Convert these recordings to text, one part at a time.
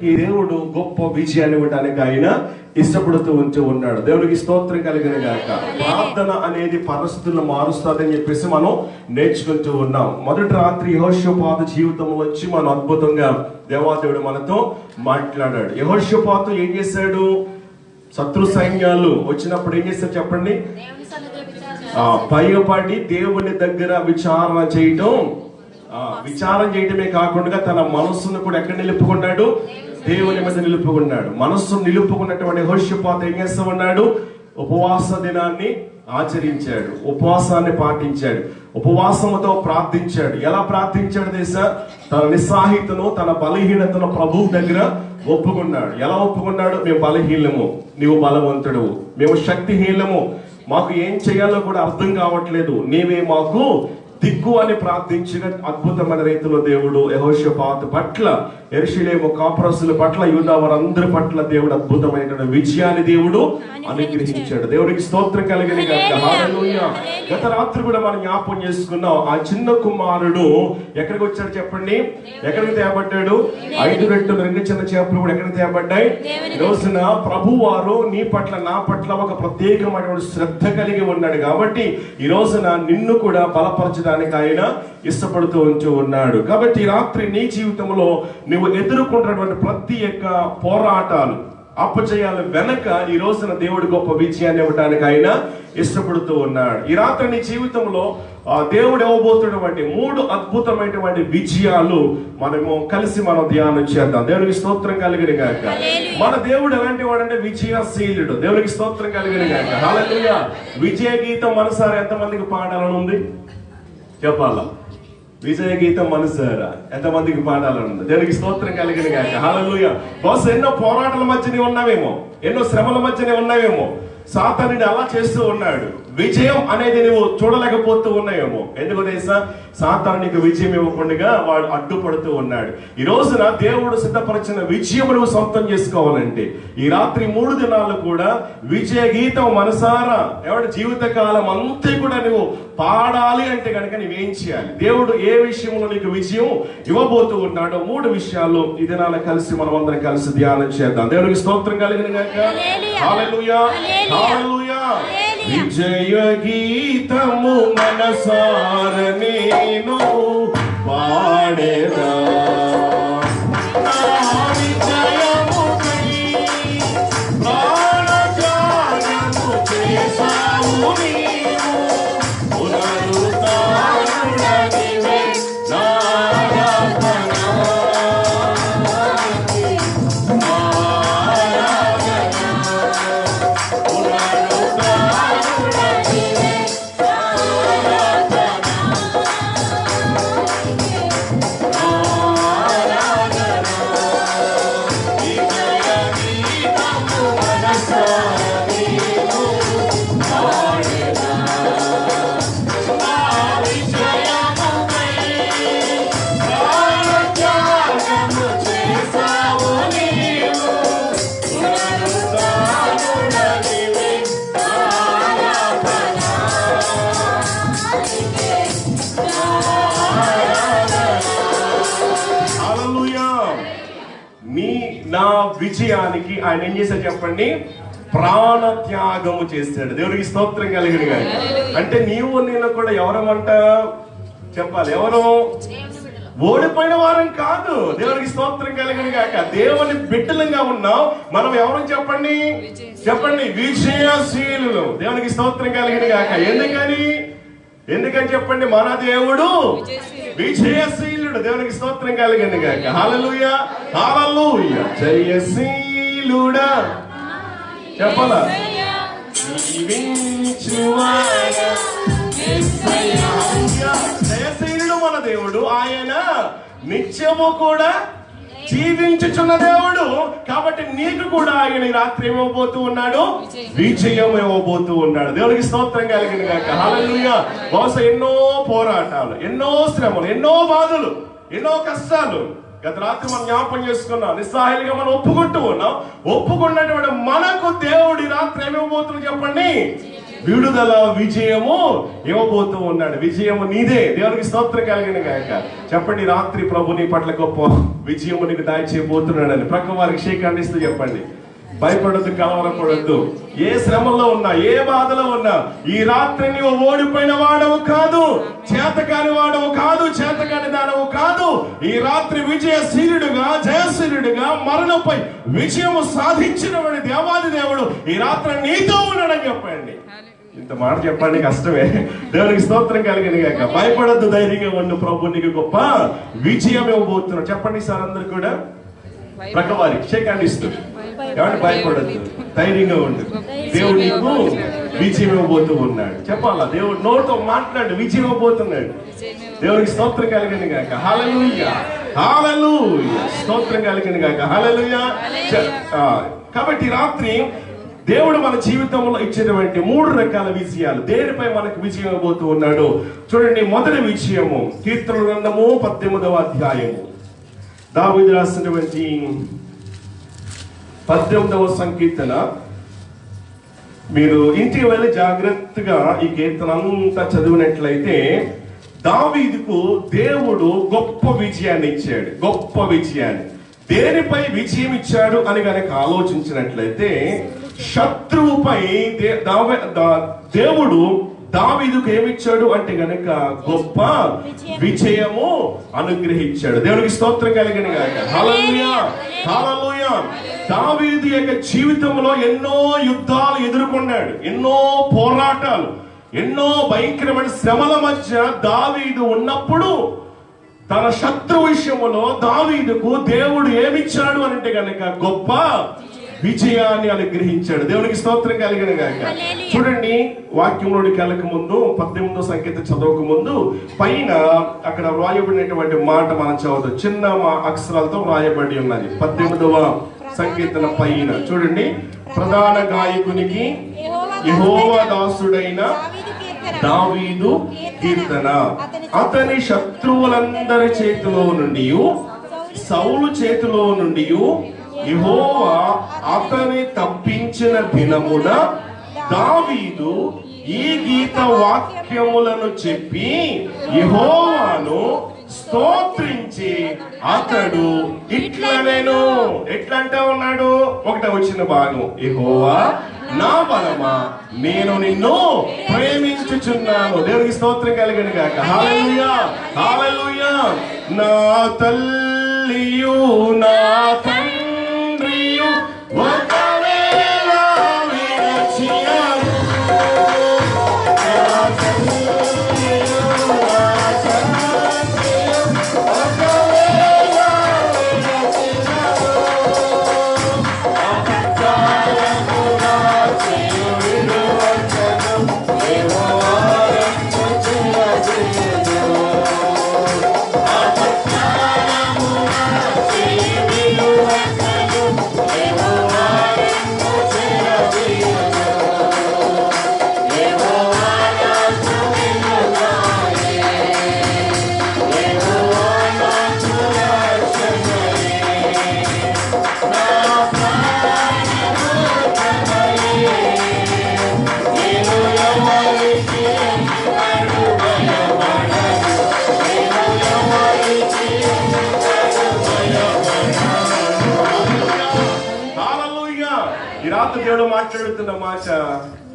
ఈ దేవుడు గొప్ప విజయాన్ని ఇవ్వడానికి ఆయన ఇష్టపడుతూ ఉంటూ ఉన్నాడు. దేవుడికి స్తోత్రం కలిగిన గాక. ప్రార్థన అనేది పరిస్థితులను మారుస్తుందని చెప్పేసి మనం నేర్చుకుంటూ ఉన్నాం. మొదటి రాత్రి యెహోషాపాతు జీవితంలో వచ్చి మనం అద్భుతంగా దేవాదేవుడు మనతో మాట్లాడాడు. యెహోషాపాతు ఏం చేశాడు? శత్రు సైన్యాలు వచ్చినప్పుడు ఏం చేశారు చెప్పండి? పైగపాటి దేవుని దగ్గర విచారణ చేయటమే కాకుండా తన మనస్సును కూడా ఎక్కడ నిలుపుకున్నాడు? దేవుని మీద నిలుపుకున్నాడు. మనస్సును నిలుపుకున్నటువంటి యెహోషాపాతు ఏం చేస్తూ ఉన్నాడు? ఉపవాస దినాన్ని ఆచరించాడు, ఉపవాసాన్ని పాటించాడు, ఉపవాసముతో ప్రార్థించాడు. ఎలా ప్రార్థించాడు తెలుసా? తన నిస్సాహితను, తన బలహీనతను ప్రభువు దగ్గర ఒప్పుకున్నాడు. ఎలా ఒప్పుకున్నాడు? మేము బలహీనము, నీవు బలవంతుడు, మేము శక్తిహీనము, మాకు ఏం చేయాలో కూడా అర్థం కావట్లేదు, నీవే మాకు దిక్కు అని ప్రార్థించిన అద్భుతమైన రీతిలో దేవుడు యెహోషాపాతు పట్ల, యెరూషలేము కాపురస్తుల పట్ల, యూదా వారందరి పట్ల దేవుడు అద్భుతమైన విజయాన్ని దేవుడు అనుగ్రహించాడు. దేవుడికి స్తోత్రం కలిగిన గాక. హల్లెలూయా. గత రాత్రి కూడా మనం జ్ఞాపకం చేసుకున్నాం. ఆ చిన్న కుమారుడు ఎక్కడికి వచ్చాడు చెప్పండి? ఎక్కడికి తేబడ్డాడు? 5 రొట్టెలు 2 చిన్న చేపలు కూడా ఎక్కడికి తేబడ్డాయి? ఈ రోజున ప్రభు వారు నీ పట్ల, నా పట్ల ఒక ప్రత్యేకమైనటువంటి శ్రద్ధ కలిగి ఉన్నాడు కాబట్టి ఈ రోజున నిన్ను కూడా బలపరచడానికి ఆయన ఇష్టపడుతూ ఉంటూ ఉన్నాడు. కాబట్టి ఈ రాత్రి నీ జీవితంలో నువ్వు ఎదుర్కొంటున్నటువంటి ప్రతి ఒక్క పోరాటాలు, అపజయాల వెనక ఈ రోజున దేవుడు గొప్ప విజయాన్ని ఇవ్వడానికి ఆయన ఇష్టపడుతూ ఉన్నాడు. ఈ రాత్రి నీ జీవితంలో దేవుడు ఇవ్వబోతున్నటువంటి 3 అద్భుతమైనటువంటి విజయాలు మనం ధ్యానం చేద్దాం. దేవునికి స్తోత్రం కలిగిన గాక. మన దేవుడు ఎలాంటి వాడంటే విజయశీలుడు. దేవునికి స్తోత్రం కలిగిన గాక. హల్లెలూయా. విజయ గీతం మనసారా ఎంతమందికి పాడాలని ఉంది చెప్పాలా? విజయ గీతం మనసారా ఎంతమందికి పాడాలని ఉంది? దేవునికి స్తోత్రం కలిగిన గాక. హల్లెలూయా. బహుశా ఎన్నో పోరాటాల మధ్యనే ఉన్నావేమో, ఎన్నో శ్రమల మధ్యనే ఉన్నావేమో. సాతానుడు అలా చేస్తూ ఉన్నాడు. విజయం అనేది నువ్వు చూడలేకపోతూ ఉన్నాయేమో. ఎందుకు తెలుసా? సాతానునికి విజయం ఇవ్వకుండా వాడు అడ్డుపడుతూ ఉన్నాడు. ఈ రోజున దేవుడు సిద్ధపరిచిన విజయం నువ్వు సొంతం చేసుకోవాలంటే ఈ రాత్రి 3 దినాలు కూడా విజయ గీతం మనసారా ఎవరి జీవిత కాలం అంతా కూడా నువ్వు పాడాలి అంటే కనుక నువ్వేం చేయాలి? దేవుడు ఏ విషయంలో నీకు విజయం ఇవ్వబోతూ ఉన్నాడో 3 విషయాలు ఈ దినాల కలిసి మనం అందరం కలిసి ధ్యానం చేద్దాం. దేవుడికి స్తోత్రం కలిగిన గాక. హల్లెలూయా. హల్లెలూయా. విజయ గీతము మనసార నేను పాడేదా, నా విజయానికి ఆయన ఏం చేశాడు చెప్పండి? ప్రాణ త్యాగము చేశాడు. దేవుడికి స్తోత్రం కలిగిన గాక. అంటే నీవు నేను కూడా ఎవరమంట చెప్పాలి? ఎవరు? ఓడిపోయిన వారం కాదు. దేవుడికి స్తోత్రం కలిగిన గాక. దేవుని బిడ్డలంగా ఉన్నాం మనం. ఎవరు చెప్పండి? చెప్పండి. విజయశీలులు. దేవునికి స్తోత్రం కలిగిన గాక. ఎందుకని చెప్పండి? మన దేవుడు విజయశీలుడు. దేవునికి స్తోత్రం కలిగింది గాక. హల్లెలూయా. హల్లెలూయా. జయశీలుడా చెప్పాలా? జయశీలుడు మన దేవుడు. ఆయన నిత్యము కూడా జీవించుచున్న దేవుడు. కాబట్టి నీకు కూడా ఆయన రాత్రి ఏమవబోతూ ఉన్నాడు? విజయం ఇవ్వబోతూ ఉన్నాడు. దేవుడికి స్తోత్రం కలిగిన గాక. హల్లెలూయా. బహుశా ఎన్నో పోరాటాలు, ఎన్నో శ్రమలు, ఎన్నో బాధలు, ఎన్నో కష్టాలు గత రాత్రి మనం జ్ఞాపకం చేసుకున్నాం. నిస్సహాయులుగా మనం ఒప్పుకుంటూ ఉన్నాం. ఒప్పుకున్నటువంటి మనకు దేవుడి రాత్రి ఏమివ్వబోతున్నా చెప్పండి? విడుదల, విజయము ఇవ్వబోతూ ఉన్నాడు. విజయము నీదే. దేవునికి స్తోత్రం కలిగిన గాక. చెప్పండి, రాత్రి ప్రభు నీ పట్ల గొప్ప విజయము నీకు దయచేయబోతున్నాడని ప్రక్క వారికి షేక్ హ్యాండ్ ఇస్తూ చెప్పండి. భయపడద్దు, కలవరపడద్దు. ఏ శ్రమలో ఉన్నా, ఏ బాధలో ఉన్నా, ఈ రాత్రి నీవు ఓడిపోయిన వాడవు కాదు, చేతకాని వాడవు కాదు, చేతకాని దానవు కాదు. ఈ రాత్రి విజయశీలుడుగా, జయశీలుడుగా, మరణంపై విజయము సాధించిన వాడి దేవాది దేవుడు ఈ రాత్రి నీతో ఉన్నాడని చెప్పండి. ఇంత మాట చెప్పండి కష్టమే. దేవునికి స్తోత్రం కలిగిన గాక. భయపడద్దు, ధైర్యంగా ఉండు, ప్రభు నీకు గొప్ప విజయం ఇవ్వబోతున్నాడు. చెప్పండి సార్ అందరు కూడా ప్రక్క వారికి షేక్ హ్యాండ్ ఇస్తూ. ఎవరు భయపడద్దు, ధైర్యంగా ఉండు, దేవుడు నీకు విజయం ఇవ్వబోతూ ఉన్నాడు. చెప్పాలా, దేవుడు నోటితో మాట్లాడు, విజయం ఇవ్వబోతున్నాడు. దేవునికి స్తోత్రం కలిగిన గాక. హల్లెలూయా, హల్లెలూయా. స్తోత్రం కలిగిన గాక. హల్లెలూయా. కాబట్టి రాత్రి దేవుడు మన జీవితంలో ఇచ్చినటువంటి 3 రకాల విజయాలు, దేనిపై మనకు విజయం ఇవ్వబోతూ ఉన్నాడు చూడండి. మొదటి విజయము కీర్తనల గ్రంథము 18వ అధ్యాయము. దావీదు రాసినటువంటి 18వ సంకీర్తన. మీరు ఇంటికి వెళ్ళి జాగ్రత్తగా ఈ కీర్తన అంతా చదివినట్లయితే దావీదుకు దేవుడు గొప్ప విజయాన్ని ఇచ్చాడు. గొప్ప విజయాన్ని దేనిపై విజయం ఇచ్చాడు అని కనుక ఆలోచించినట్లయితే, శత్రువుపై దేవుడు దావీదుకు ఏమిచ్చాడు అంటే గనక గొప్ప విజయము అనుగ్రహించాడు. దేవునికి స్తోత్రం కలిగిన గాక. హల్లెలూయా, హల్లెలూయా. దావీదు యొక్క జీవితంలో ఎన్నో యుద్ధాలు ఎదుర్కొన్నాడు, ఎన్నో పోరాటాలు, ఎన్నో భయంకరమైన శ్రమల మధ్య దావీదు ఉన్నప్పుడు తన శత్రు విషయంలో దావీదుకు దేవుడు ఏమిచ్చాడు అంటే గనక గొప్ప విజయాన్ని అనుగ్రహించాడు. దేవునికి స్తోత్రం కలిగిన గాక. చూడండి, వాక్యంలోకి వెళ్ళక ముందు 18వ సంకీర్తన చదవక ముందు పైన అక్కడ వ్రాయబడినటువంటి మాట మనం చదువుతాం. చిన్న అక్షరాలతో వ్రాయబడి ఉన్నది 18వ సంకీర్తన పైన. చూడండి, ప్రధాన గాయకునికి యెహోవా దాసుడైన దావీదు కీర్తన. అతని శత్రువులందరి చేతిలో నుండి, సౌలు చేతిలో నుండి యెహోవా అతని తప్పించిన దినమున దావీదు ఈ గీత వాక్యములను చెప్పి యెహోవాను స్తోత్రించి అతడు ఇట్లనెను. ఎట్లా అంటే ఉన్నాడు, ఒకట వచ్చిన భాగం, యెహోవా నా బలమా, నేను నిన్ను ప్రేమించుచున్నాను. దేవునికి స్తోత్రం కలిగిన గాక. హల్లెలూయా, హల్లెలూయా. నా తల్లియు నా తండ్రియు ఒకవేళ విరచియను, నా తల్లియు నా తండ్రియు ఒకవేళ విరచియను, అపకారము నా చేయు విడువచను, యెహోవా రక్షించును. దేవుడు మాట్లాడుతున్న మాట,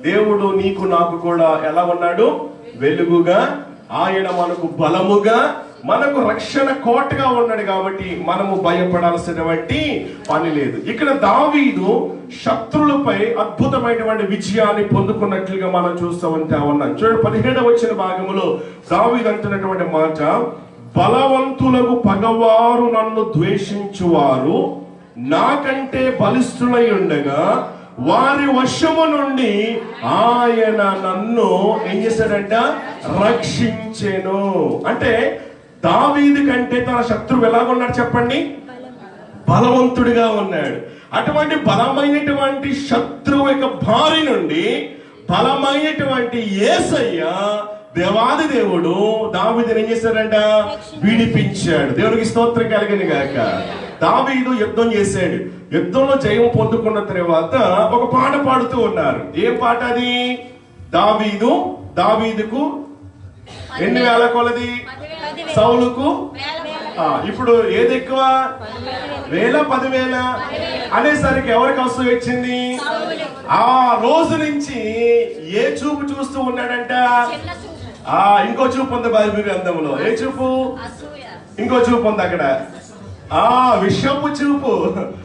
దేవుడు నీకు నాకు కూడా ఎలా ఉన్నాడు? వెలుగుగా, ఆయన మనకు బలముగా, మనకు రక్షణ కోటగా ఉన్నాడు. కాబట్టి మనము భయపడాల్సినటువంటి పని లేదు. ఇక్కడ దావీదు శత్రులపై అద్భుతమైనటువంటి విజయాన్ని పొందుకున్నట్లుగా మనం చూస్తూ ఉన్నాం. చూడండి, 17వ వచ్చిన భాగంలో దావీదు అంటున్నటువంటి మాట, బలవంతులకు పగవారు నన్ను ద్వేషించువారు నాకంటే బలిష్ఠులై ఉండగా వారి వశము నుండి ఆయన నన్ను ఏం చేశాడంట? రక్షించెను. అంటే దావీదు కంటే తన శత్రువు ఎలాగున్నాడు చెప్పండి? బలవంతుడిగా ఉన్నాడు. అటువంటి బలమైనటువంటి శత్రువు యొక్క బారి నుండి బలమైనటువంటి యేసయ్య దేవాది దేవుడు దావీదుని ఏం చేశాడంట? విడిపించాడు. దేవునికి స్తోత్రం కలిగిన గాక. దావీదు యుద్ధం చేశాడు. యుద్ధంలో జయం పొందుకున్న తర్వాత ఒక పాట పాడుతూ ఉన్నారు. ఏం పాట అది? దావీదుకు ఎన్ని వేల కొలది, సౌలుకు ఇప్పుడు ఏది ఎక్కువ, 1000 10,000 అనేసరికి ఎవరికి అసూయ వచ్చింది? ఆ రోజు నుంచి ఏ చూపు చూస్తూ ఉన్నాడంట? ఇంకో చూపు ఉంది బైబిల్ గ్రంథంలో. ఏ చూపు? ఇంకో చూపు ఉంది అక్కడ, విషపు చూపు.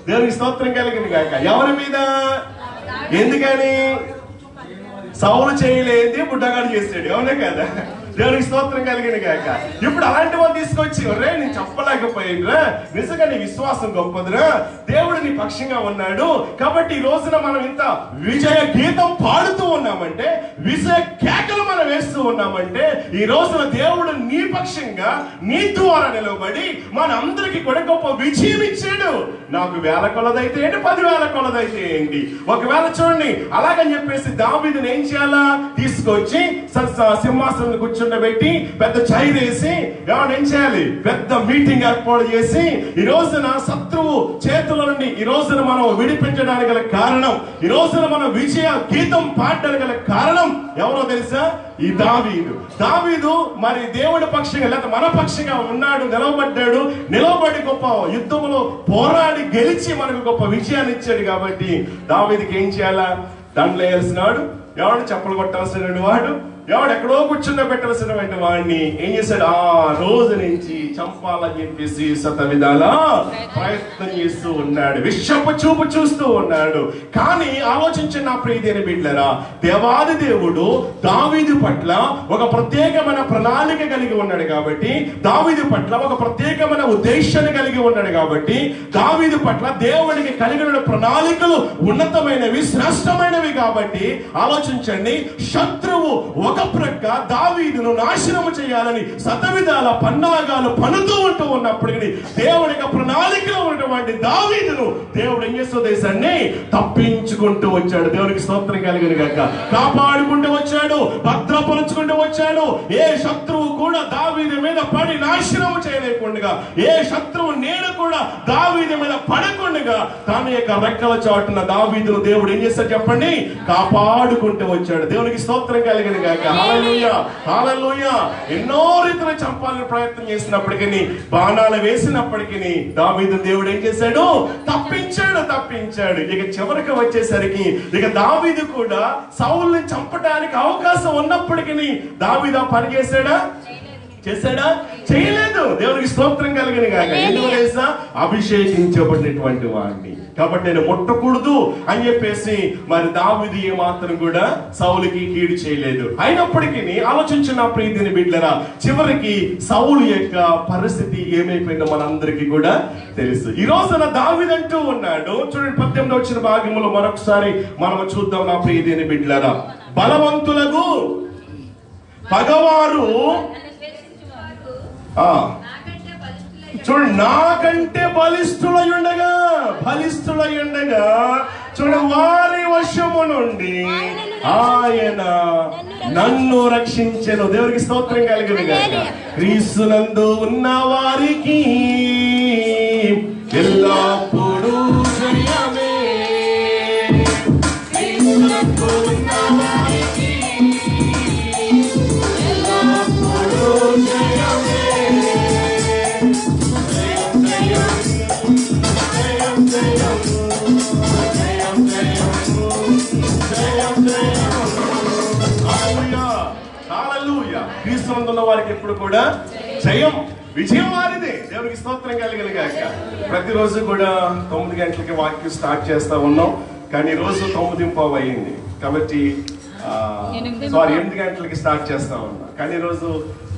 దేవునికి స్తోత్రం కలిగింది కాక. ఎవరి మీద? ఎందుకని? సౌలు చేయలేంది బుడ్డగాడు చేసాడు, అవునా కదా? దేవునికి స్తోత్రం కలిగిన కాక. ఇప్పుడు అలాంటి వాళ్ళు తీసుకొచ్చి, రే నేను చెప్పలేకపోయినరా, నిజంగా నీ విశ్వాసం గొప్పదిరా, దేవుడు నీ పక్షంగా ఉన్నాడు కాబట్టి ఈ రోజున మనం ఇంత విజయ గీతం పాడుతూ ఉన్నామంటే, విజయ కేకలు మనం వేస్తూ ఉన్నామంటే, ఈ రోజున దేవుడు నీ పక్షంగా నీ ద్వారా నిలబడి మన అందరికి కూడా గొప్ప విజయం ఇచ్చాడు. నాకు 1000 కొలదైతే ఏంటి, 10,000 కొలదైతే ఏంటి. ఒకవేళ చూడండి, అలాగని చెప్పేసి దావీదుని ఏం చేయాలా? తీసుకొచ్చి సింహాసనం కూర్చుండబెట్టి పెద్ద చైర్ వేసి ఏం చేయాలి? పెద్ద మీటింగ్ ఏర్పాటు చేసి ఈ రోజున శత్రువు చేతుల నుండి ఈ రోజున మనం విడిపించడానికి గల కారణం, ఈ రోజున మనం విజయ గీతం పాడడానికి గల కారణం ఎవరో తెలుసా? ఈ దావీదు మరి దేవుడి పక్షంగా లేక మన పక్షంగా ఉన్నాడు, నిలబడి గొప్ప యుద్ధంలో పోరాడి గెలిచి మనకు గొప్ప విజయాన్ని ఇచ్చాడు. కాబట్టి దావీదుకి ఏం చేయాలా? దండలు వేయాల్సినాడు, ఎవడు చెప్పలు కొట్టాల్సిన వాడు, ఎవడు ఎక్కడో కూర్చుండ పెట్టాల్సినటువంటి వాడిని ఏం చేశాడు? ఆ రోజు నుంచి చంపాలని చెప్పేసి శత విధాల ప్రయత్నం చేస్తూ ఉన్నాడు, విషపు చూపు చూస్తూ ఉన్నాడు. కానీ ఆలోచించిన నా ప్రియమైన బిడ్డలారా, దేవాది దేవుడు దావీదు పట్ల ఒక ప్రత్యేకమైన ప్రణాళిక కలిగి ఉన్నాడు కాబట్టి, దావీదు పట్ల ఒక ప్రత్యేకమైన ఉద్దేశాన్ని కలిగి ఉన్నాడు కాబట్టి, దావీదు పట్ల దేవుడికి కలిగిన ప్రణాళికలు ఉన్నతమైనవి, శ్రేష్టమైనవి కాబట్టి ఆలోచించండి. శత్రువు ఒక ప్రక్క దావీదును నాశనము చేయాలని శతవిధాల పన్నాగాలు పనుతూ ఉంటూ ఉన్నప్పటికీ దేవుడికి ప్రణాళికలో ఉన్నటువంటి దావీదును దేవుడు ఏం చేస్తూ దేశాన్ని తప్పించుకుంటూ వచ్చాడు. దేవునికి స్తోత్రం కలిగిన గాక. కాపాడుకుంటూ వచ్చాడు, భద్రపరుచుకుంటూ వచ్చాడు. ఏ శత్రువు కూడా దావీదు మీద పడి నాశనము చేయలేకుండా, ఏ శత్రువు నీడ కూడా దావీదు మీద పడకుండా తన యొక్క రెక్కల చాటున దావీదును దేవుడు ఏం చేస్తాడు చెప్పండి? కాపాడుకుంటూ వచ్చాడు. దేవునికి స్తోత్రం కలిగిన గాక. హల్లెలూయా, హల్లెలూయా. ఎన్నో రీతిలో చంపాలని ప్రయత్నం చేసినప్పటికీ, బాణాలు వేసినప్పటికీ దావీదు దేవుడు ఏం చేశాడు? తప్పించాడు. ఇక చివరికి వచ్చేసరికి ఇక దావీదు కూడా సౌలుని చంపడానికి అవకాశం ఉన్నప్పటికీ దావీదు ఆ పని చేశాడా? చేయలేదు. దేవునికి స్తోత్రం కలిగిన గాక. ఎందుకు తెలుసా? అభిషేకించబడినటువంటి వాడిని కాబట్టి నేను ముట్టకూడదు అని చెప్పేసి మరి దావీదు ఏ మాత్రం కూడా సౌలుకి కీడు చేయలేదు. అయినప్పటికీ ఆలోచించిన ప్రీతిని బిడ్డలారా, చివరికి సౌలు యొక్క పరిస్థితి ఏమైపోయిందో మనందరికీ కూడా తెలుసు. ఈ రోజున దావీదు అంటూ ఉన్నాడు, చూడండి 18వ వచ్చిన భాగంలో మరొకసారి మనం చూద్దాం నా ప్రీతిని బిడ్డలారా. బలవంతులకు పగవారు చూడు నాకంటే బలిష్ఠులై ఉండగా చూడు వారి వశము నుండి ఆయన నన్ను రక్షించెను. దేవునికి స్తోత్రం కలిగిన గాక. క్రీస్తునందు ఉన్న వారికి ఎల్లప్పుడూ జయమే. క్రీస్తునందున్న వారికి ఎప్పుడు కూడా విజయం వారిదే. దేవునికి స్తోత్రం కలిగిన గాక. ప్రతిరోజు కూడా 9 గంటలకి వాక్యం స్టార్ట్ చేస్తా ఉన్నాం, కానీ రోజు 9:15 అయింది కాబట్టి 8 గంటలకి స్టార్ట్ చేస్తా ఉన్నాం. కానీ రోజు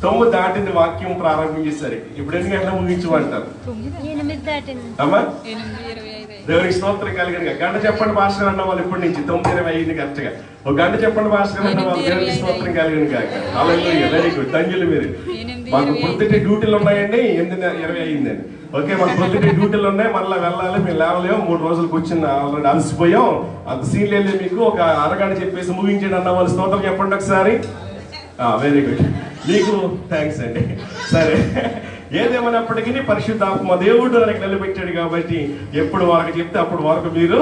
9 దాటింది వాక్యం ప్రారంభించేసరికి. ఇప్పుడు 8 గంటల ముగించమంటారు అమ్మా? దేవునికి స్తోత్రం కలిగిన గంట చెప్పండి భాస్కర్ అన్న వాళ్ళు. ఇప్పటి నుంచి 9:20 అయింది కరెక్ట్గా. ఒక గంట చెప్పండి భాస్కర్ అన్న వాళ్ళు. దేవునికి స్తోత్రం కలిగిన గాక. హల్లెలూయా, వెరీ గుడ్. ధన్యులు మీరు. మాకు ప్రొద్దుటే డ్యూటీలు ఉన్నాయండి. 8:20 అయిందండి. ఓకే, మాకు ప్రొద్దుటే డ్యూటీలు ఉన్నాయి, మళ్ళీ వెళ్ళాలి. మేము లేవలేము, 3 రోజులు కూర్చుని ఆల్రెడీ అలసిపోయాం. అంత సీన్ లేదు మీకు. ఒక అరగంట చెప్పేసి ముగించండి అన్న వాళ్ళు. స్తోత్రం చెప్పండి ఒకసారి. వెరీ గుడ్, మీకు థ్యాంక్స్ అండి. సరే, ఏదేమైనప్పటికీ పరిశుద్ధాత్మ దేవుడు నాకు నిలబెట్టాడు కాబట్టి ఎప్పుడు వారికి చెప్తే అప్పుడు వరకు మీరు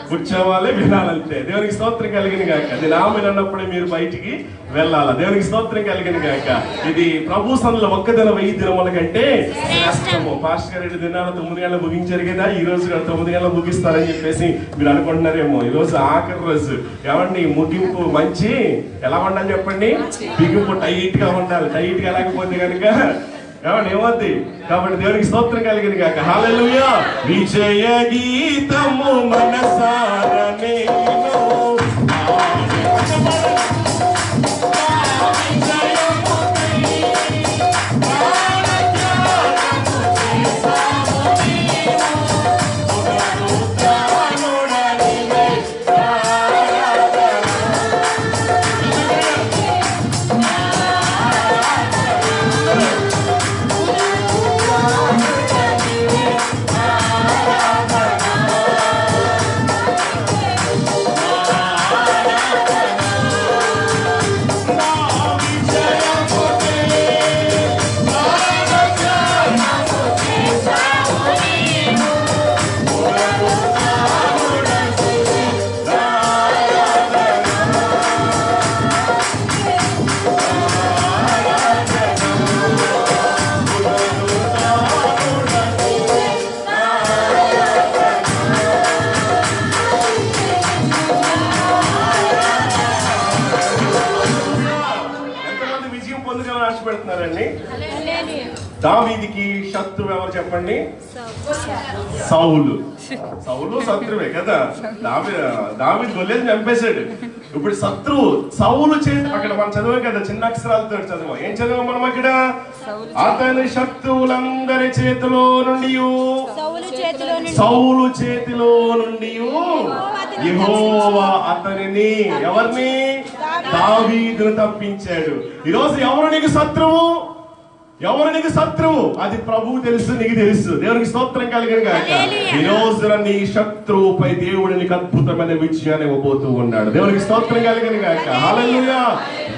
కూర్చోవాలి, వినాలంటే. దేవునికి స్తోత్రం కలిగిన గాక. నేను ఆమె అన్నప్పుడే మీరు బయటికి వెళ్ళాలా. దేవునికి స్తోత్రం కలిగిన గాక. ఇది ప్రభు సన్నిధిలో ఒక్క దినం 1000 దినముల కంటే శ్రేష్టము. పాస్టర్ గారు 2 దినాలు 9 గంటలు ముగించారు కదా, ఈ రోజు 9 గంటలు ముగిస్తారని చెప్పేసి మీరు అనుకుంటున్నారేమో. ఈ రోజు ఆఖరి రోజు. ఏమండి, ముగింపు మంచి ఎలా ఉండాలి చెప్పండి? బిగింపు టైట్ గా ఉండాలి. టైట్ గా లేకపోతే కనుక ఏమవుద్ది? కాబట్టి దేవునికి స్తోత్రం కలిగింది కాక. హల్లెలూయా. విజయ గీతము మనసారా నేను పెడుతున్నారండి. దావీదుకి శత్రువు ఎవరు చెప్పండి? సౌలు. సౌలు శత్రువే కదా. దావీదు గొల్లియతుని చంపేశాడు. ఇప్పుడు శత్రువు సౌలు చేతి అక్కడ మనం చదివాం కదా, చిన్న అక్షరాలతో చదివాం. ఏం చదివాం మనం అక్కడ? అతని శత్రువులందరి చేతిలో నుండి, సౌలు చేతిలో నుండి యెహోవా అతనిని, ఎవరిని? దావీదును తప్పించాడు. ఈరోజు ఎవరు నీకు శత్రువు? ఎవరు నీకు శత్రువు? అది ప్రభువు తెలుసు, నీకు తెలుసు. దేవునికి స్తోత్రం కలిగిన గాక. ఈ రోజున నీ శత్రువుపై దేవుడు నీకు అద్భుతమైన విజయాన్ని ఇవ్వబోతూ ఉన్నాడు. దేవునికి స్తోత్రం కలిగిన గాక. హల్లెలూయా.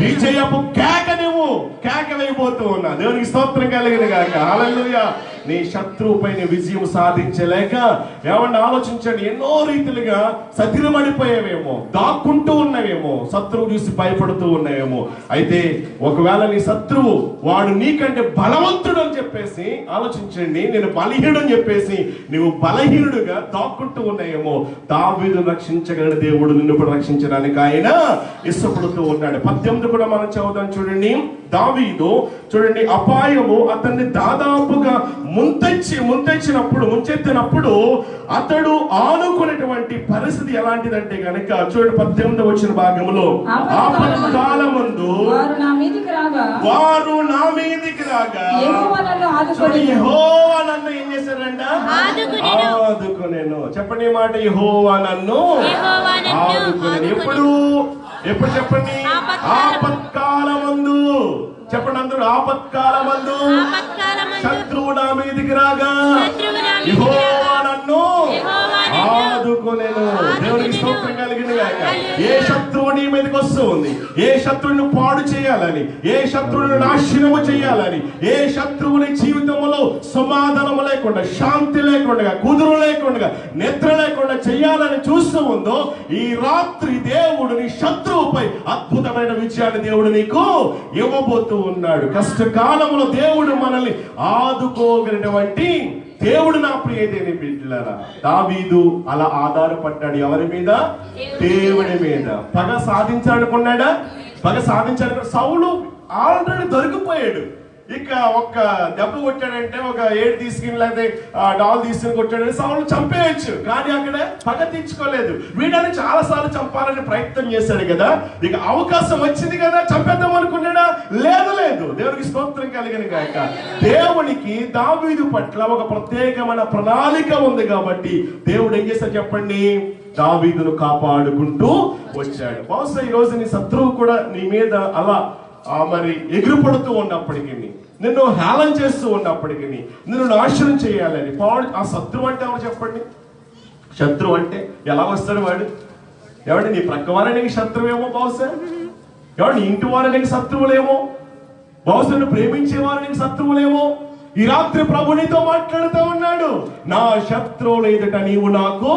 విజయపు కేక నువ్వు కేక వేయబోతూ ఉన్నా. దేవునికి స్తోత్రం కలిగిన గాక. హల్లెలూయా. నీ శత్రువుపై నీ విజయం సాధించలేక ఏమన్నా ఆలోచించండి, ఎన్నో రీతిలుగా సతిరమడిపోయావేమో, దాక్కుంటూ ఉన్నావేమో, శత్రువు చూసి భయపడుతూ ఉన్నావేమో. అయితే ఒకవేళ నీ శత్రువు వాడు నీకంటే బలవంతుడు అని చెప్పేసి ఆలోచించండి, నేను బలహీనుడు అని చెప్పేసి నువ్వు బలహీనుడుగా దాక్కుంటూ ఉన్నాయేమో, దావీదును రక్షించగలిగిన దేవుడు నిన్ను కూడా రక్షించడానికి ఆయన ఇష్టపడుతూ ఉన్నాడు. 18 కూడా మనం చదువుదాం చూడండి. దావీదు చూడండి, అపాయము అతన్ని దాదాపుగా ముంచెత్తినప్పుడు అతడు ఆనుకునేటువంటి పరిస్థితి ఎలాంటిదంటే గనక చూడండి 18వ వచ్చిన భాగంలో, ఆపత్కాలమందు వారు నా మీదికి రాగా యెహోవా నన్ను ఏం చేశారంట? ఆదుకొనెను. చెప్పండి ఈ మాట, యెహోవా నన్ను ఆదుకొనెను. ఎప్పుడు చెప్పండి? ఆపత్కాలమందు. చెప్పండి అందరూ, ఆపత్కాలమందు శత్రువు నా మీదికి రాగా యెహోవా నన్ను ఆదుకొనెను. దేవునికి స్తోత్రం కలిగిన గాక. ఏ శత్రువు నీ మీదకి వస్తుంది, ఏ శత్రువుని పాడు చేయాలని, ఏ శత్రువుని నాశనము చేయాలని, ఏ శత్రువుని జీవితంలో సమాధానం లేకుండా, శాంతి లేకుండా, కుదురు లేకుండా, నిద్ర లేకుండా చేయాలని చూస్తూ ఉందో, ఈ రాత్రి దేవుడు నీ శత్రువుపై అద్భుతమైన విజయాన్ని దేవుడు నీకు ఇవ్వబోతూ ఉన్నాడు. కష్టకాలంలో దేవుడు మనల్ని ఆదుకోగలిగినటువంటి దేవుడు. నా ప్రియదేని బిడ్డలారా, దావీదు అలా ఆధారపడ్డాడు. ఎవరి మీద? దేవుడి మీద. పగ సాధించాలనుకున్నాడా? పగ సాధించాలనుకున్న సౌలు ఆల్రెడీ దొరికిపోయాడు. ఇక ఒక్క దెబ్బ కొట్టాడంటే, ఒక ఏడు తీసుకుని లేకపోతే డాల్ తీసుకుని కొట్టాడంటే సౌలు చంపేయచ్చు. కానీ అక్కడ పగ తీర్చుకోలేదు. వీడని చాలా సార్లు చంపాలని ప్రయత్నం చేశాడు కదా, ఇక అవకాశం వచ్చింది కదా, చంపేద్దాం అనుకున్నాడా? లేదు. దేవునికి స్తోత్రం కలిగిన గాక. దేవునికి దావీదు పట్ల ఒక ప్రత్యేకమైన ప్రణాళిక ఉంది కాబట్టి దేవుడు ఏం చేశాడు చెప్పండి? దావీదును కాపాడుకుంటూ వచ్చాడు. బహుశా ఈ రోజు నీ శత్రువు కూడా నీ మీద అలా మరి ఎగురుపడుతూ ఉన్నప్పటికీ, నిన్ను హేళన చేస్తూ ఉన్నప్పటికీ, నిన్ను నాశనం చేయాలని ఆ శత్రువు అంటే ఎవరు చెప్పండి? శత్రువు అంటే ఎలా వస్తాడు వాడు? ఎవడి నీ ప్రక్క వారికి శత్రువేమో, బహుశా ఎవడి ఇంటి వారికి శత్రువులేమో, బహుశా నువ్వు ప్రేమించే వారికి శత్రువులేమో, ఈ రాత్రి ప్రభు నీతో మాట్లాడుతూ ఉన్నాడు. నా శత్రువుల ఎదుట నీవు నాకు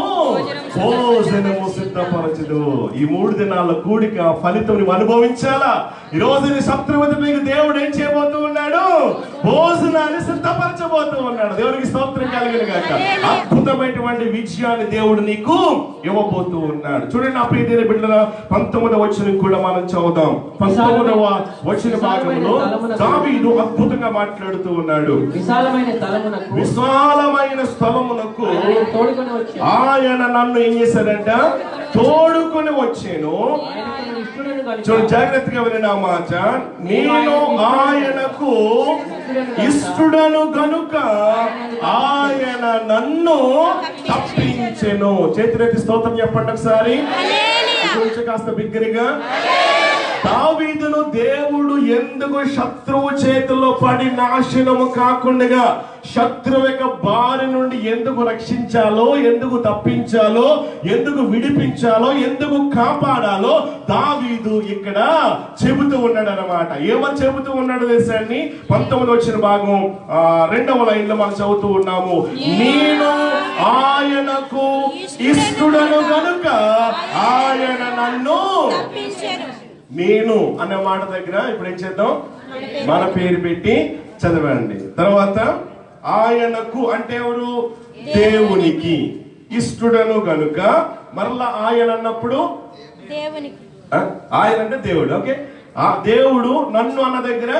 భోజనము సిద్ధపరచదు. ఈ 3 దినాల కూడిక ఫలితం నువ్వు అనుభవించాలా? ఈ రోజు నీ శత్రువు ఎదుట నీకు దేవుడు ఏం చేయబోతూ ఉన్నాడు? భోజనాన్ని సిద్ధపరచబోతూ ఉన్నాడు. దేవునికి స్తోత్రం కలుగును గాక. అద్భుతమైనటువంటి విజయాన్ని దేవుడు నీకు ఇవ్వబోతూ ఉన్నాడు. చూడండి నా ప్రియ దేవుని బిడ్డలారా, 19వ వచనం కూడా మనం చదువుదాం. 19వ వచన భాగంలో దావీదు అద్భుతంగా మాట్లాడుతూ ఉన్నాడు. విశాలమైన స్థలమునకు ఆయన నన్ను ఏం చేశాడంట? తోడుకొని వచ్చాను. చూడు జాగ్రత్తగా విని ఆ మాట. నేను ఆయనకు ఇష్టడను గనుక ఆయన నన్ను తప్పించెను. చేతులెత్తి స్తోత్రం చెప్పండి ఒకసారి. కాస్త బిగ్గరగా. దావీదును దేవుడు ఎందుకు శత్రువు చేతుల్లో పడి నాశనము కాకుండా శత్రువు యొక్క బారి నుండి ఎందుకు రక్షించాలో, ఎందుకు తప్పించాలో, ఎందుకు విడిపించాలో, ఎందుకు కాపాడాలో దావీదు ఇక్కడ చెబుతూ ఉన్నాడు అన్నమాట. ఏమని చెబుతూ ఉన్నాడు దేశాన్ని? 19వ వచన భాగం 2వ లైన్ లో మనం చదువుతూ ఉన్నాము. నేను ఆయనకు ఇష్టడను గనుక ఆయన నన్ను. నేను అనే మాట దగ్గర ఇప్పుడు ఏం చేద్దాం? మన పేరు పెట్టి చదవండి. తర్వాత ఆయనకు అంటే ఎవరు? దేవునికి ఇష్టడను గనుక. మరలా ఆయన అన్నప్పుడు ఆయన అంటే దేవుడు. ఓకే, ఆ దేవుడు నన్ను అన్న దగ్గర